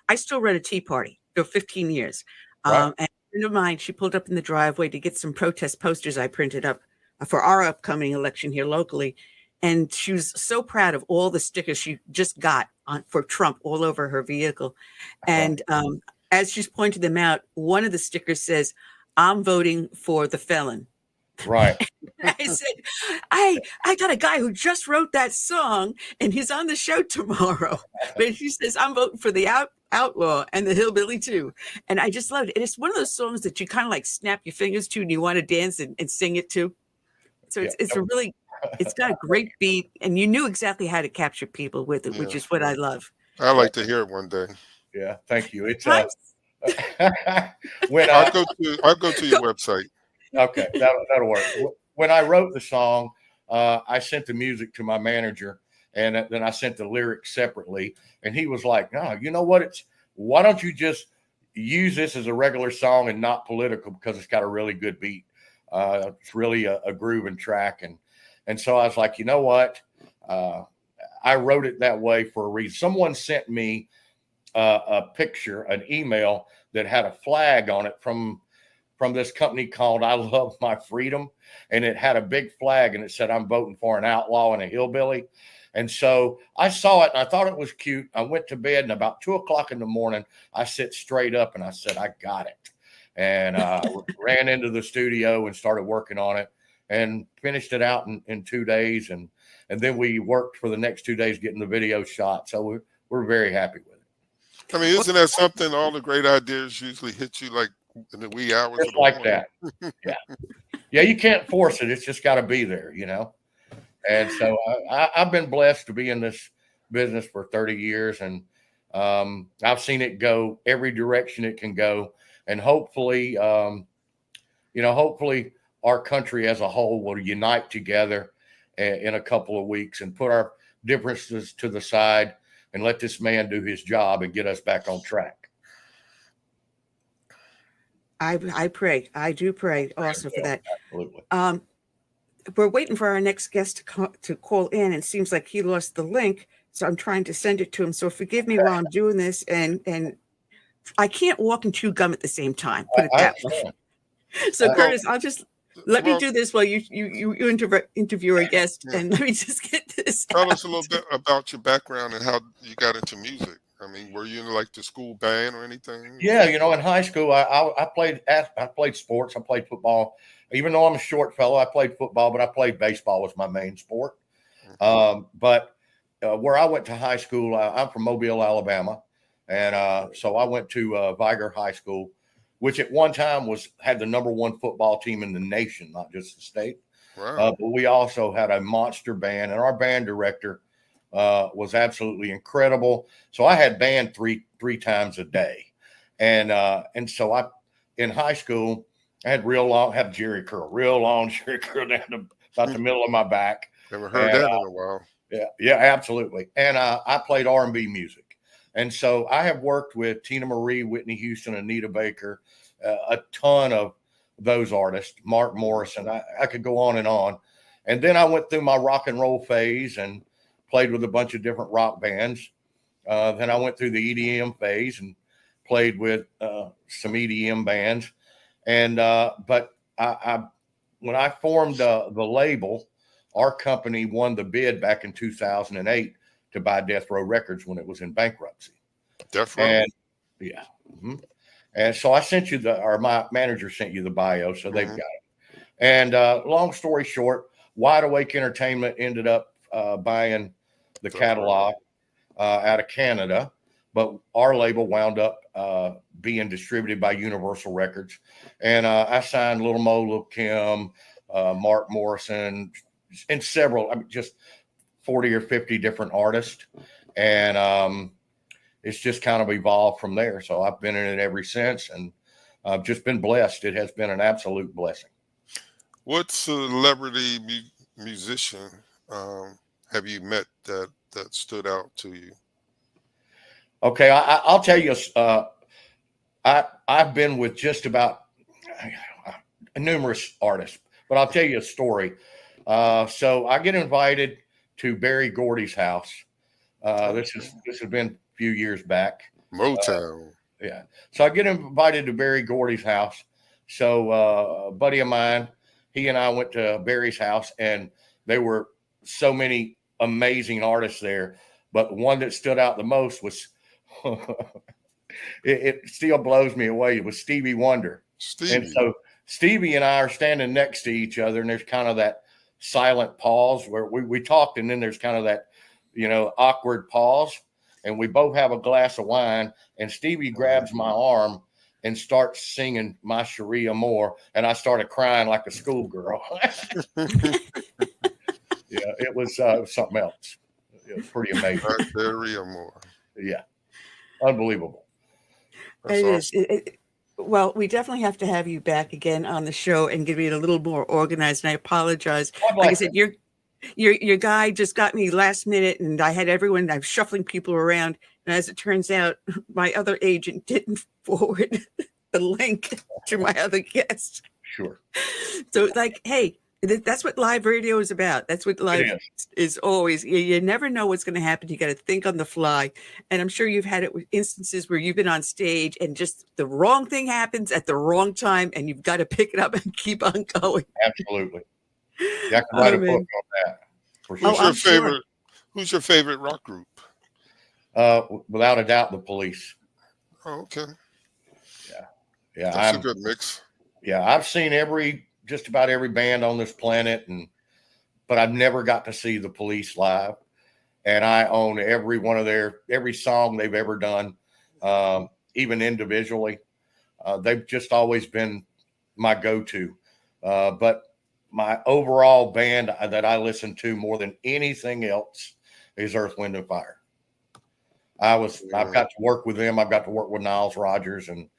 I still run a tea party for 15 years. Right. And a friend of mine, she pulled up in the driveway to get some protest posters I printed up for our upcoming election here locally. And she was so proud of all the stickers she just got for Trump all over her vehicle. And as she's pointed them out, one of the stickers says, "I'm voting for the felon." Right. I said, I got a guy who just wrote that song and he's on the show tomorrow. But she says, "I'm voting for the outlaw and the hillbilly too." And I just loved it. And it's one of those songs that you kind of like snap your fingers to and you want to dance and sing it too. So it's got a great beat, and you knew exactly how to capture people with it, which is what I love. I like to hear it one day. Yeah, thank you. It's when I'll go to your website. Okay, that'll work. When I wrote the song, I sent the music to my manager, and then I sent the lyrics separately. And he was like, "No, you know what? Why don't you just use this as a regular song and not political, because it's got a really good beat. It's really a grooving track." And so I was like, you know what? I wrote it that way for a reason. Someone sent me a picture, an email that had a flag on it from this company called I Love My Freedom. And it had a big flag, and it said, "I'm voting for an outlaw and a hillbilly." And so I saw it and I thought it was cute. I went to bed, and about 2:00 in the morning, I sit straight up and I said, "I got it." And ran into the studio and started working on it and finished it out in 2 days. And then we worked for the next 2 days getting the video shot. So we're very happy with it. I mean, isn't that something? All the great ideas usually hit you like in the wee hours. Just like that. Yeah, you can't force it. It's just got to be there, And so I've been blessed to be in this business for 30 years. And I've seen it go every direction it can go. And hopefully, hopefully our country as a whole will unite together in a couple of weeks and put our differences to the side and let this man do his job and get us back on track. I pray. I do pray also for that. Absolutely. We're waiting for our next guest to call in. And it seems like he lost the link. So I'm trying to send it to him. So forgive me while I'm doing this. And I can't walk and chew gum at the same time. Put it that way. So Curtis, I'll just let me do this while you interview our guest, and let me just get this. Tell us a little bit about your background and how you got into music. I mean, were you in like the school band or anything? Yeah, in high school, I played sports. I played football. Even though I'm a short fellow, I played football, but I played baseball as my main sport. But where I went to high school, I'm from Mobile, Alabama, and so I went to Viger High School, which at one time had the #1 football team in the nation, not just the state. Wow. But we also had a monster band, and our band director was absolutely incredible. So I had band three times a day, and so in high school I had real long Jerry curl down to about the middle of my back. Never heard that in a while. Yeah, absolutely. And I played R&B music, and so I have worked with Tina Marie, Whitney Houston, Anita Baker, a ton of those artists, Mark Morrison. I could go on, and then I went through my rock and roll phase and played with a bunch of different rock bands. Then I went through the EDM phase and played with some EDM bands. And but when I formed the label, our company won the bid back in 2008 to buy Death Row Records when it was in bankruptcy. Death Row. And yeah. Mm-hmm. And so I sent you my manager sent you the bio, so they've got it. And long story short, Wide Awake Entertainment ended up buying the catalog out of Canada, but our label wound up being distributed by Universal Records. And I signed Little Mo, Lil Kim, Mark Morrison, and several, just 40 or 50 different artists. And it's just kind of evolved from there. So I've been in it ever since, and I've just been blessed. It has been an absolute blessing. What celebrity musician have you met that stood out to you? Okay, I'll tell you. I've been with just about numerous artists, but I'll tell you a story. So I get invited to Berry Gordy's house. This has been a few years back. Motown. Yeah. So I get invited to Berry Gordy's house. So a buddy of mine, he and I went to Barry's house, and there were so many amazing artists there. But one that stood out the most was, it still blows me away. It was Stevie Wonder. And so Stevie and I are standing next to each other, and there's kind of that silent pause where we talked, and then there's kind of that, awkward pause. And we both have a glass of wine, and Stevie grabs my arm and starts singing My Cherie Amour, and I started crying like a schoolgirl. Yeah, it was something else. It was pretty amazing. My Cherie Amour. Yeah, unbelievable. It is. Well, we definitely have to have you back again on the show and get it a little more organized. And I apologize. Like I said, your guy just got me last minute, and I had everyone. I'm shuffling people around, and as it turns out, my other agent didn't forward the link to my other guest. Sure. So, hey, that's what live radio is about. That's what live is always. You never know what's going to happen. You got to think on the fly. And I'm sure you've had it with instances where you've been on stage and just the wrong thing happens at the wrong time, and you've got to pick it up and keep on going. Absolutely. Yeah, I can write a book on that. For sure. Who's your favorite rock group? Without a doubt, the Police. Oh, okay. Yeah, that's a good mix. Yeah, I've seen just about every band on this planet, but I've never got to see the Police live. And I own every one of every song they've ever done, even individually. They've just always been my go-to. But my overall band that I listen to more than anything else is Earth, Wind, and Fire. I've got to work with them. I've got to work with Niles Rodgers, and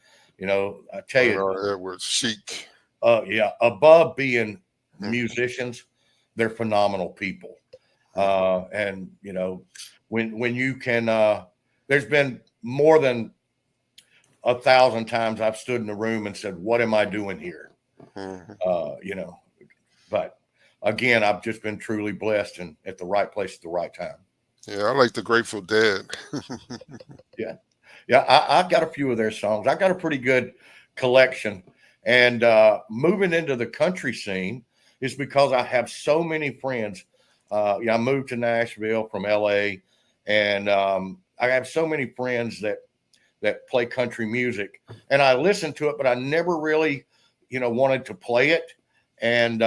I tell you, Edwards, Chic. Yeah, above being musicians, they're phenomenal people. And when you can, there's been more than 1,000 times I've stood in the room and said, "What am I doing here?" But again, I've just been truly blessed and at the right place at the right time. Yeah, I like the Grateful Dead. Yeah, I've got a few of their songs. I got a pretty good collection. And moving into the country scene is because I have so many friends. I moved to Nashville from LA, and I have so many friends that play country music, and I listen to it, but I never really, wanted to play it. And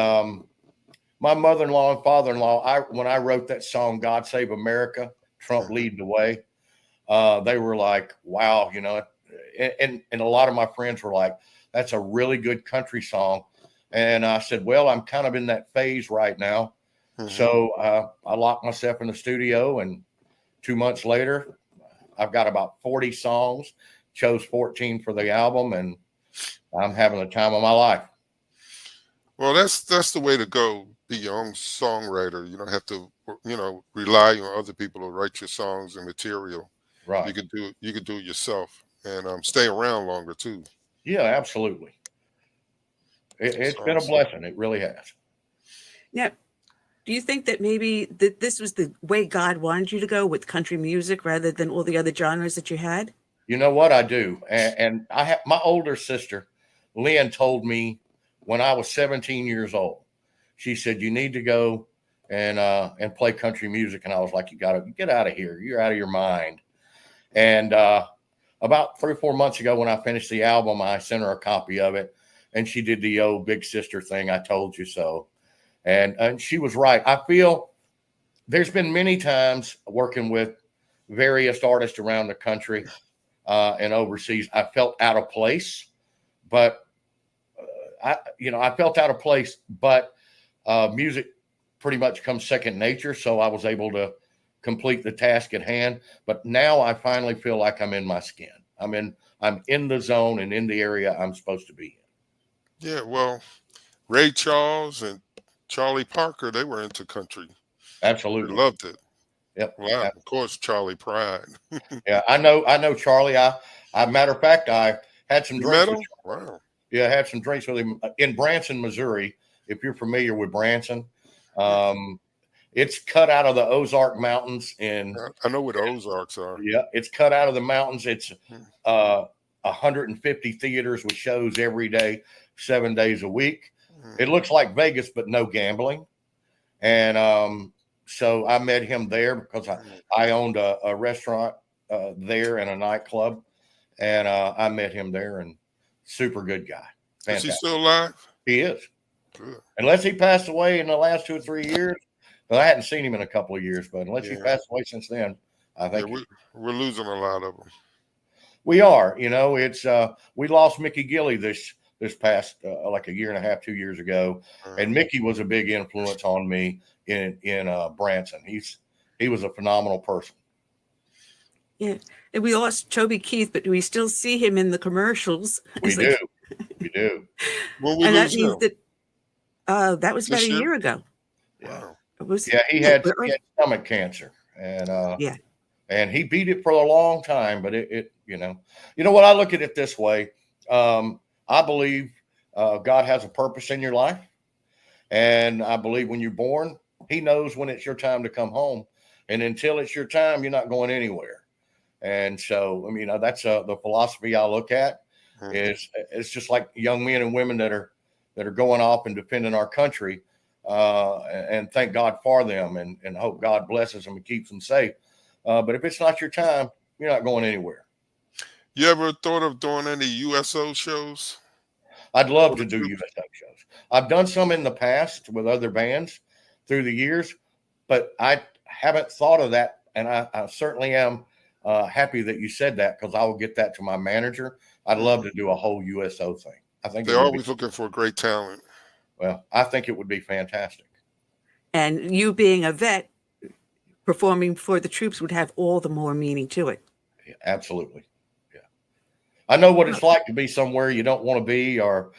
my mother-in-law and father-in-law, when I wrote that song, God Save America, Trump Lead the Way, they were like, wow, and a lot of my friends were like, that's a really good country song. And I said, well, I'm kind of in that phase right now. So I locked myself in the studio, and 2 months later, I've got about 40 songs, chose 14 for the album, and I'm having the time of my life. Well, that's the way to go. Be your own songwriter. You don't have to, rely on other people to write your songs and material. Right. You can do it yourself, and stay around longer too. Yeah, absolutely. It's been a blessing. It really has. Now, do you think that maybe that this was the way God wanted you to go with country music rather than all the other genres that you had? You know what? I do. And I have my older sister, Lynn, told me when I was 17 years old, she said, you need to go and play country music. And I was like, you got to get out of here. You're out of your mind. And about 3 or 4 months ago, when I finished the album, I sent her a copy of it, and she did the old big sister thing. I told you so. And she was right. I feel there's been many times working with various artists around the country and overseas, I felt out of place, but I felt out of place, but music pretty much comes second nature. So I was able to complete the task at hand. But now I finally feel like I'm in my skin. I'm in the zone and in the area I'm supposed to be in. Yeah, well, Ray Charles and Charlie Parker, they were into country. Absolutely. They loved it. Yep. Well, of course, Charlie Pride. Yeah, I know Charlie. I matter of fact, I had some drinks. Wow. Yeah, I had some drinks with him in Branson, Missouri. If you're familiar with Branson, it's cut out of the Ozark Mountains. I know where the Ozarks are. Yeah, it's cut out of the mountains. It's 150 theaters with shows every day, 7 days a week. It looks like Vegas, but no gambling. And so I met him there because I owned a restaurant there and a nightclub. And I met him there, and super good guy. Fantastic. Is he still alive? He is. Good. Unless he passed away in the last 2 or 3 years. Well, I hadn't seen him in a couple of years, but unless he passed away since then, I think we're losing a lot of them. We are. It's we lost Mickey Gilley this past like a year and a half, 2 years ago, and Mickey was a big influence on me in Branson. He was a phenomenal person. Yeah, and we lost Toby Keith, but we still see him in the commercials. We do. We do. Well, and that means that that was about a year ago. Yeah. He He had stomach cancer, and and he beat it for a long time. But it what, I look at it this way. I believe God has a purpose in your life, and I believe when you're born, He knows when it's your time to come home, and until it's your time, you're not going anywhere. And so, that's the philosophy I look at. Is it's just like young men and women that are going off and defending our country, and thank God for them, and hope God blesses them and keeps them safe. But if it's not your time, you're not going anywhere. You ever thought of doing any USO shows? I'd love to do USO shows. I've done some in the past with other bands through the years, but I haven't thought of that. And I certainly am happy that you said that, because I will get that to my manager. I'd love to do a whole USO thing. I think they're always looking for great talent. Well, I think it would be fantastic. And you being a vet, performing for the troops would have all the more meaning to it. Yeah, absolutely. Yeah. I know what it's like to be somewhere you don't want to be, or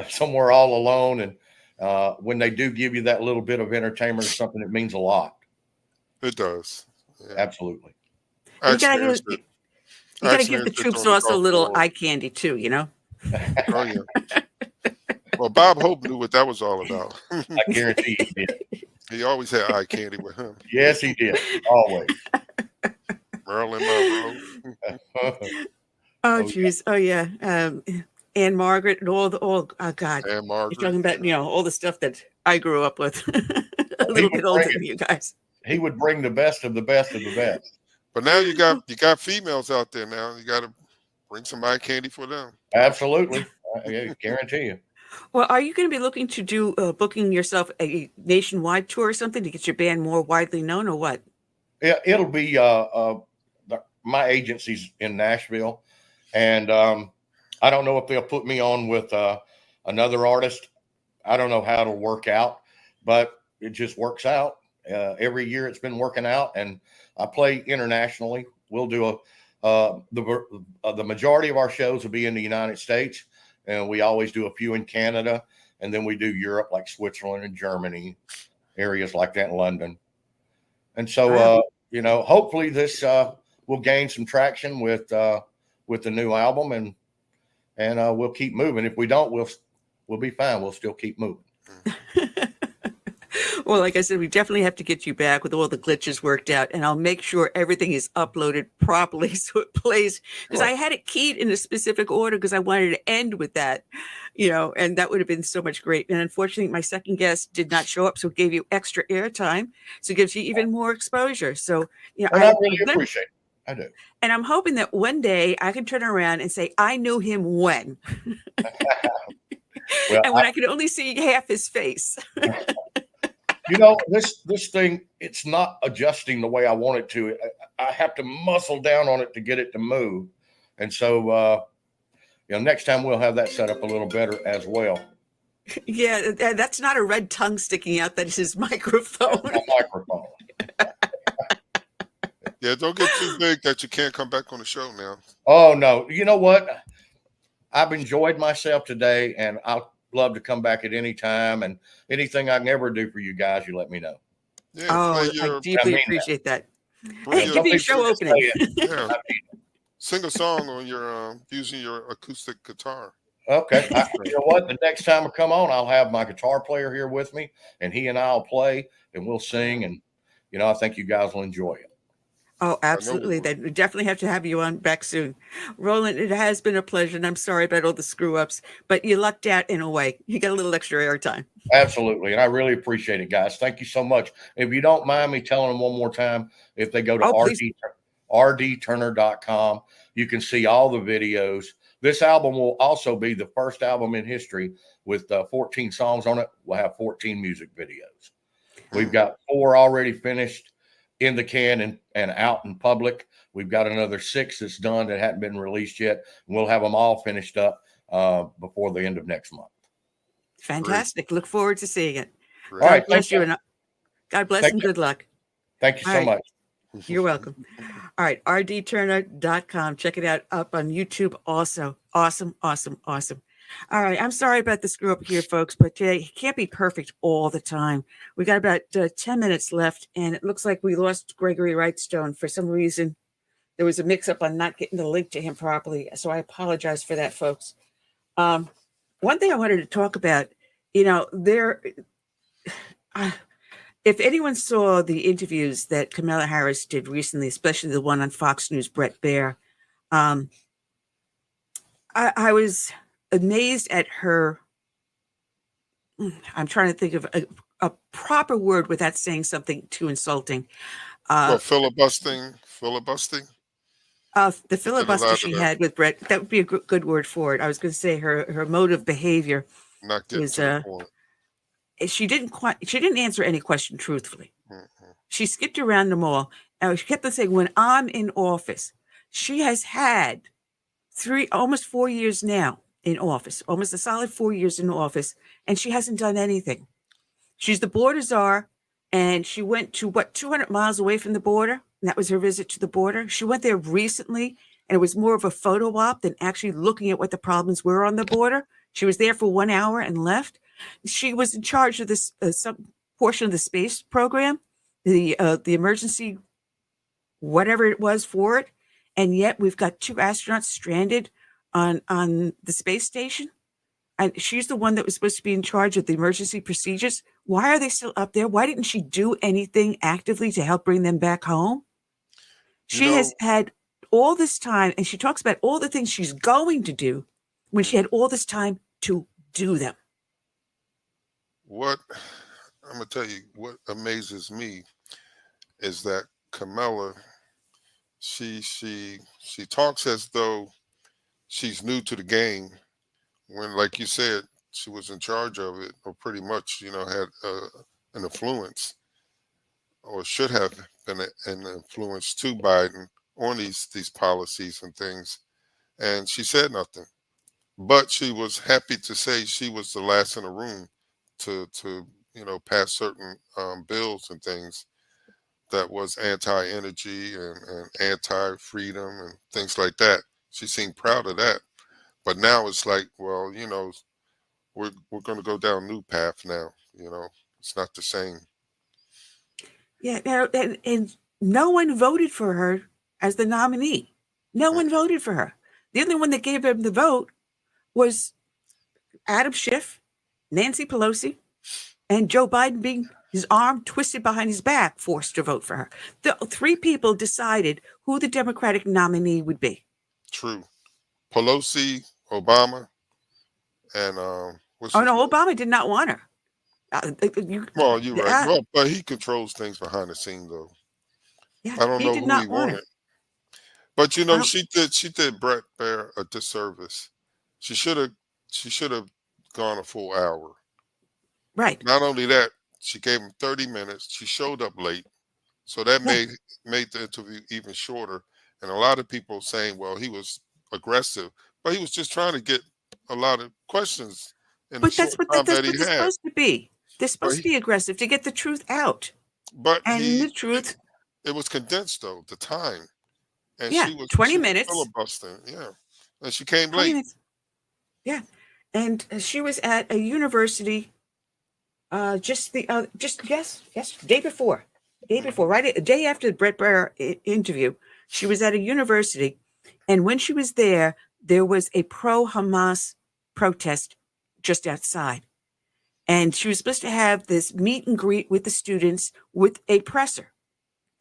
somewhere all alone. And when they do give you that little bit of entertainment or something, it means a lot. It does. Yeah. Absolutely. You gotta give the troops also a little eye candy too, Oh, yeah. Well, Bob Hope knew what that was all about. I guarantee he did. He always had eye candy with him. Yes, he did. Always. Marilyn Monroe. Oh, geez. Oh, yeah. Anne Margaret and oh, God. Anne Margaret. You're talking about, all the stuff that I grew up with. A little bit older than you guys. He would bring the best of the best of the best. But now you got females out there now. You got to bring some eye candy for them. Absolutely. I guarantee you. Well, are you going to be looking to do booking yourself a nationwide tour or something to get your band more widely known, or what? Yeah, it'll be my agency's in Nashville, and I don't know if they'll put me on with another artist. I don't know how it'll work out, but it just works out. Every year it's been working out, and I play internationally. We'll do the majority of our shows will be in the United States, and we always do a few in Canada, and then we do Europe, like Switzerland and Germany, areas like that in London. And so, hopefully this will gain some traction with the new album, and we'll keep moving. If we don't, we'll be fine. We'll still keep moving. Well, like I said, we definitely have to get you back with all the glitches worked out, and I'll make sure everything is uploaded properly so it plays. Because I had it keyed in a specific order because I wanted to end with that, and that would have been so much great. And unfortunately, my second guest did not show up, so it gave you extra airtime, so it gives you even more exposure. So, I really appreciate it. I do. And I'm hoping that one day I can turn around and say, I knew him when. Well, and when I could only see half his face. This thing, it's not adjusting the way I want it to. I have to muscle down on it to get it to move. And so, next time we'll have that set up a little better as well. Yeah, that's not a red tongue sticking out. That is his microphone. That's my microphone. Yeah, don't get too big that you can't come back on the show now. Oh, no. You know what? I've enjoyed myself today, and I'll love to come back at any time, and anything I can ever do for you guys, you let me know. Yeah, I deeply appreciate that. Hey, your- give me a show opening. Yeah. Sing a song on your using your acoustic guitar. Okay. You know what? The next time I come on, I'll have my guitar player here with me, and he and I'll play, and we'll sing, and I think you guys will enjoy it. Oh, absolutely. Then we definitely have to have you on back soon. Roland, it has been a pleasure, and I'm sorry about all the screw ups, but you lucked out in a way. You got a little extra airtime. Absolutely. And I really appreciate it, guys. Thank you so much. If you don't mind me telling them one more time, if they go to rdturner.com, you can see all the videos. This album will also be the first album in history with 14 songs on it. We'll have 14 music videos. We've got 4 already finished in the can and out in public. We've got another 6 that's done that hadn't been released yet. And we'll have them all finished up before the end of next month. Fantastic. Great. Look forward to seeing it. Great. God All right, bless you. And God bless and good luck. Thank you so much. You're welcome. All right. rdturner.com. Check it out up on YouTube also. Awesome. All right. I'm sorry about the screw up here, folks, but it can't be perfect all the time. We got about 10 minutes left, and it looks like we lost Gregory Wrightstone for some reason. There was a mix up on not getting the link to him properly. So I apologize for that, folks. One thing I wanted to talk about, if anyone saw the interviews that Kamala Harris did recently, especially the one on Fox News, Brett Baer, I was amazed at her. I'm trying to think of a proper word without saying something too insulting. Filibustering. The filibuster she had with Brett, that would be a good word for it. I was going to say her mode of behavior Not getting was, to the point. she didn't answer any question truthfully. Mm-hmm. She skipped around them all. And she kept on saying, when I'm in office, she has had almost 4 years now in office, almost a solid 4 years in office, and she hasn't done anything. She's the border czar, and she went to 200 miles away from the border, and that was her visit to the border. She went there recently, and it was more of a photo op than actually looking at what the problems were on the border. She was there for 1 hour and left. She was in charge of this some portion of the space program, the emergency, whatever it was for it, and yet we've got 2 astronauts stranded on the space station, and she's the one that was supposed to be in charge of the emergency procedures. Why are they still up there? Why didn't she do anything actively to help bring them back home? She has had all this time, and she talks about all the things she's going to do when she had all this time to do them. I'm going to tell you what amazes me is that Kamala she talks as though she's new to the game when, like you said, she was in charge of it, or pretty much, had an influence, or should have been an influence to Biden on these policies and things. And she said nothing, but she was happy to say she was the last in the room to pass certain bills and things that was anti-energy and anti-freedom and things like that. She seemed proud of that. But now it's like, well, we're going to go down a new path now. It's not the same. Yeah, and no one voted for her as the nominee. No one voted for her. The only one that gave him the vote was Adam Schiff, Nancy Pelosi, and Joe Biden, being his arm twisted behind his back, forced to vote for her. The three people decided who the Democratic nominee would be. True. Pelosi, Obama, and Obama did not want her. You're right. Well, but he controls things behind the scene, though. Yeah, I don't know who he wanted. But she did Brett Baer a disservice. She should have gone a full hour. Right. Not only that, she gave him 30 minutes. She showed up late, so that made the interview even shorter. And a lot of people saying, well, he was aggressive, but he was just trying to get a lot of questions in the short time that he had. Supposed to be. They're supposed to be aggressive to get the truth out. But the truth. It was condensed, though, the time. And she was 20 minutes. Filibustering, yeah. And she came late. Minutes. Yeah. And she was at a university day before, right? A day after the Brett Baer interview, she was at a university. And when she was there was a pro-Hamas protest just outside. And she was supposed to have this meet and greet with the students with a presser.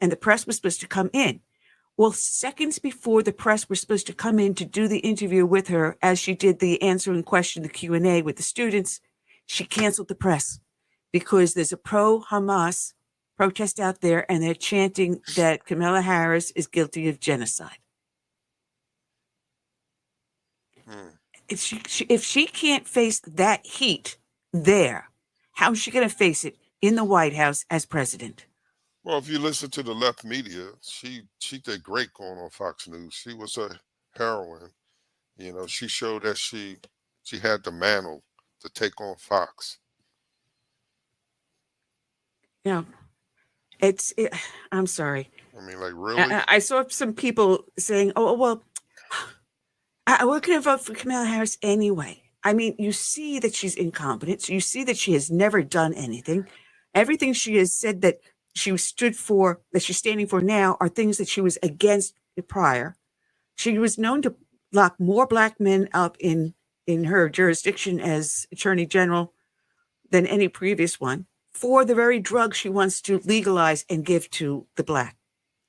And the press was supposed to come in. Well, seconds before the press were supposed to come in to do the interview with her, as she did the answering question, the Q&A with the students, she canceled the press because there's a pro-Hamas protest out there and they're chanting that Kamala Harris is guilty of genocide. If she can't face that heat there, how is she going to face it in the White House as president? Well, if you listen to the left media, she did great going on Fox News. She was a heroine. She showed that she had the mantle to take on Fox. I'm sorry. I mean, like, really? I saw some people saying, oh, well, we're going to vote for Kamala Harris anyway. I mean, you see that she's incompetent. So you see that she has never done anything. Everything she has said that she stood for, that she's standing for now, are things that she was against prior. She was known to lock more black men up in her jurisdiction as Attorney General than any previous one for the very drug she wants to legalize and give to the black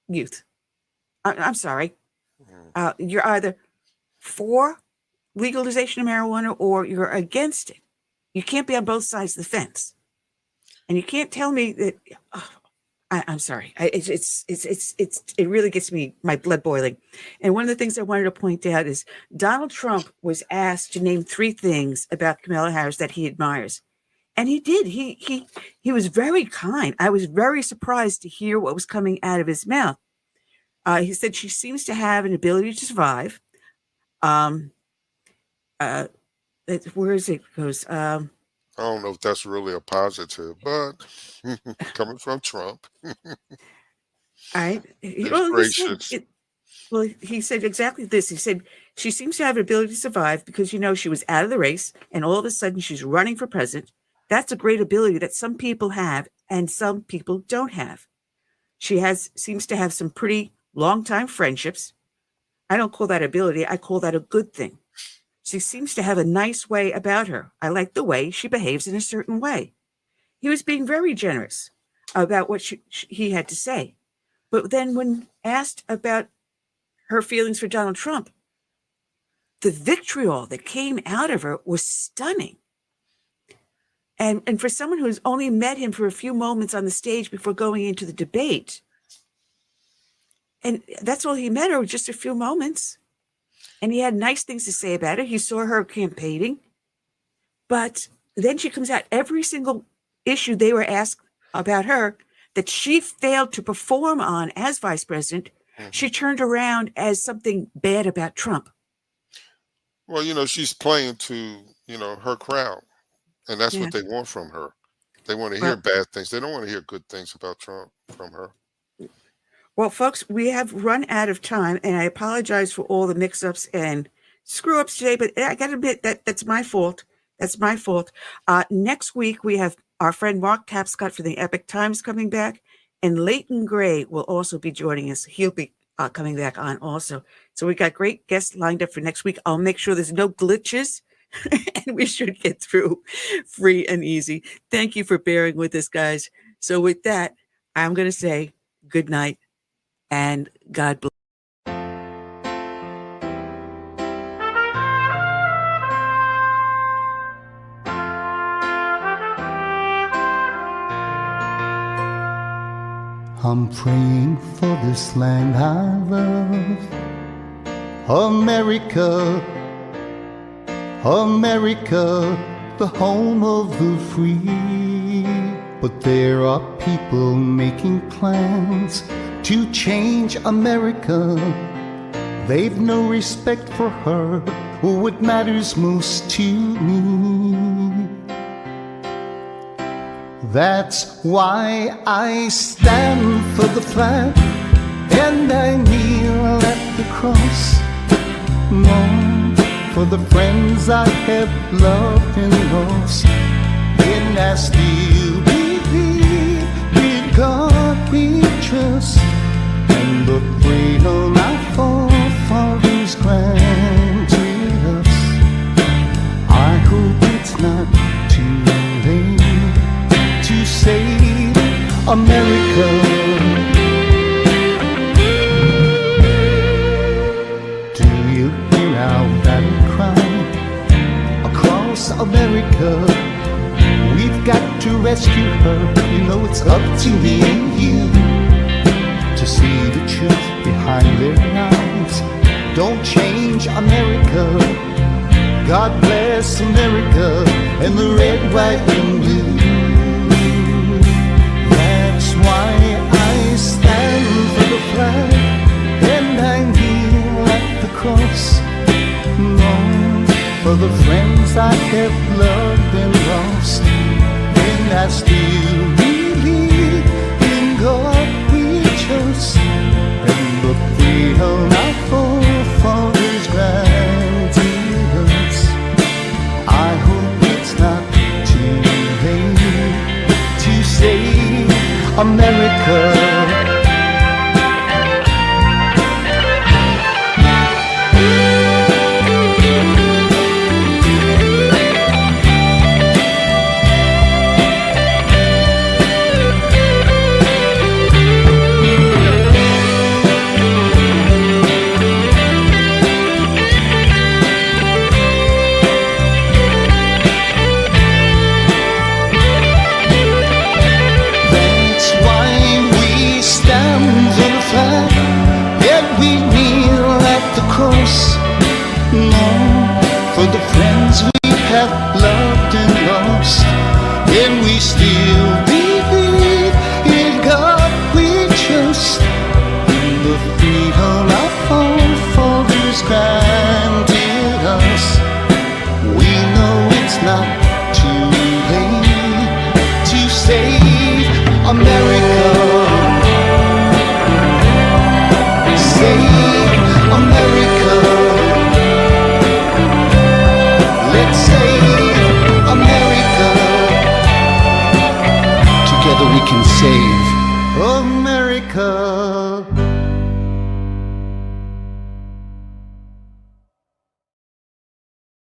youth. I'm sorry. You're either for legalization of marijuana or you're against it. You can't be on both sides of the fence. And you can't tell me that... I'm sorry. It really gets my blood boiling. And one of the things I wanted to point out is Donald Trump was asked to name 3 things about Kamala Harris that he admires. And he did. He was very kind. I was very surprised to hear what was coming out of his mouth. He said she seems to have an ability to survive. Where is it? Goes. I don't know if that's really a positive, but coming from Trump. All right. Gracious. He said exactly this. He said, she seems to have an ability to survive because, she was out of the race and all of a sudden she's running for president. That's a great ability that some people have and some people don't have. She seems to have some pretty long-time friendships. I don't call that ability. I call that a good thing. She seems to have a nice way about her. I like the way she behaves in a certain way. He was being very generous about what he had to say. But then when asked about her feelings for Donald Trump, the vitriol that came out of her was stunning. And for someone who's only met him for a few moments on the stage before going into the debate, And that's all he met her, just a few moments. And he had nice things to say about her. He saw her campaigning. But then she comes out, every single issue they were asked about her that she failed to perform on as vice president, she turned around as something bad about Trump. Well, she's playing to, her crowd. And that's what they want from her. They want to hear bad things. They don't want to hear good things about Trump from her. Well, folks, we have run out of time, and I apologize for all the mix-ups and screw-ups today, but I got to admit that's my fault. That's my fault. Next week, we have our friend Mark Tapscott for the Epic Times coming back, and Leighton Gray will also be joining us. He'll be coming back on also. So we got great guests lined up for next week. I'll make sure there's no glitches, and we should get through free and easy. Thank you for bearing with us, guys. So with that, I'm going to say good night. And God bless. I'm praying for this land I love, America, America, the home of the free. But there are people making plans to change America. They've no respect for her or what matters most to me. That's why I stand for the flag and I kneel at the cross. Mourn for the friends I have loved and lost. And I still believe in God we trust, and the freedom our forefathers granted us. I hope it's not too late to save America. Do you hear our battle cry across America? We've got to rescue her. It's up to me and you to see the truth behind their lies. Don't change America. God bless America and the red, white, and blue. That's why I stand for the flag and I kneel at the cross. Long for the friends I have loved and lost. And I still believe in God we trust, and the freedom our forefathers granted us. I hope it's not too late to save America. For the friends we have loved and lost, and we still believe in God we trust, and the freedom our forefathers granted us. We know it's not too late to save America. Save America. Let's save America. Together we can save America.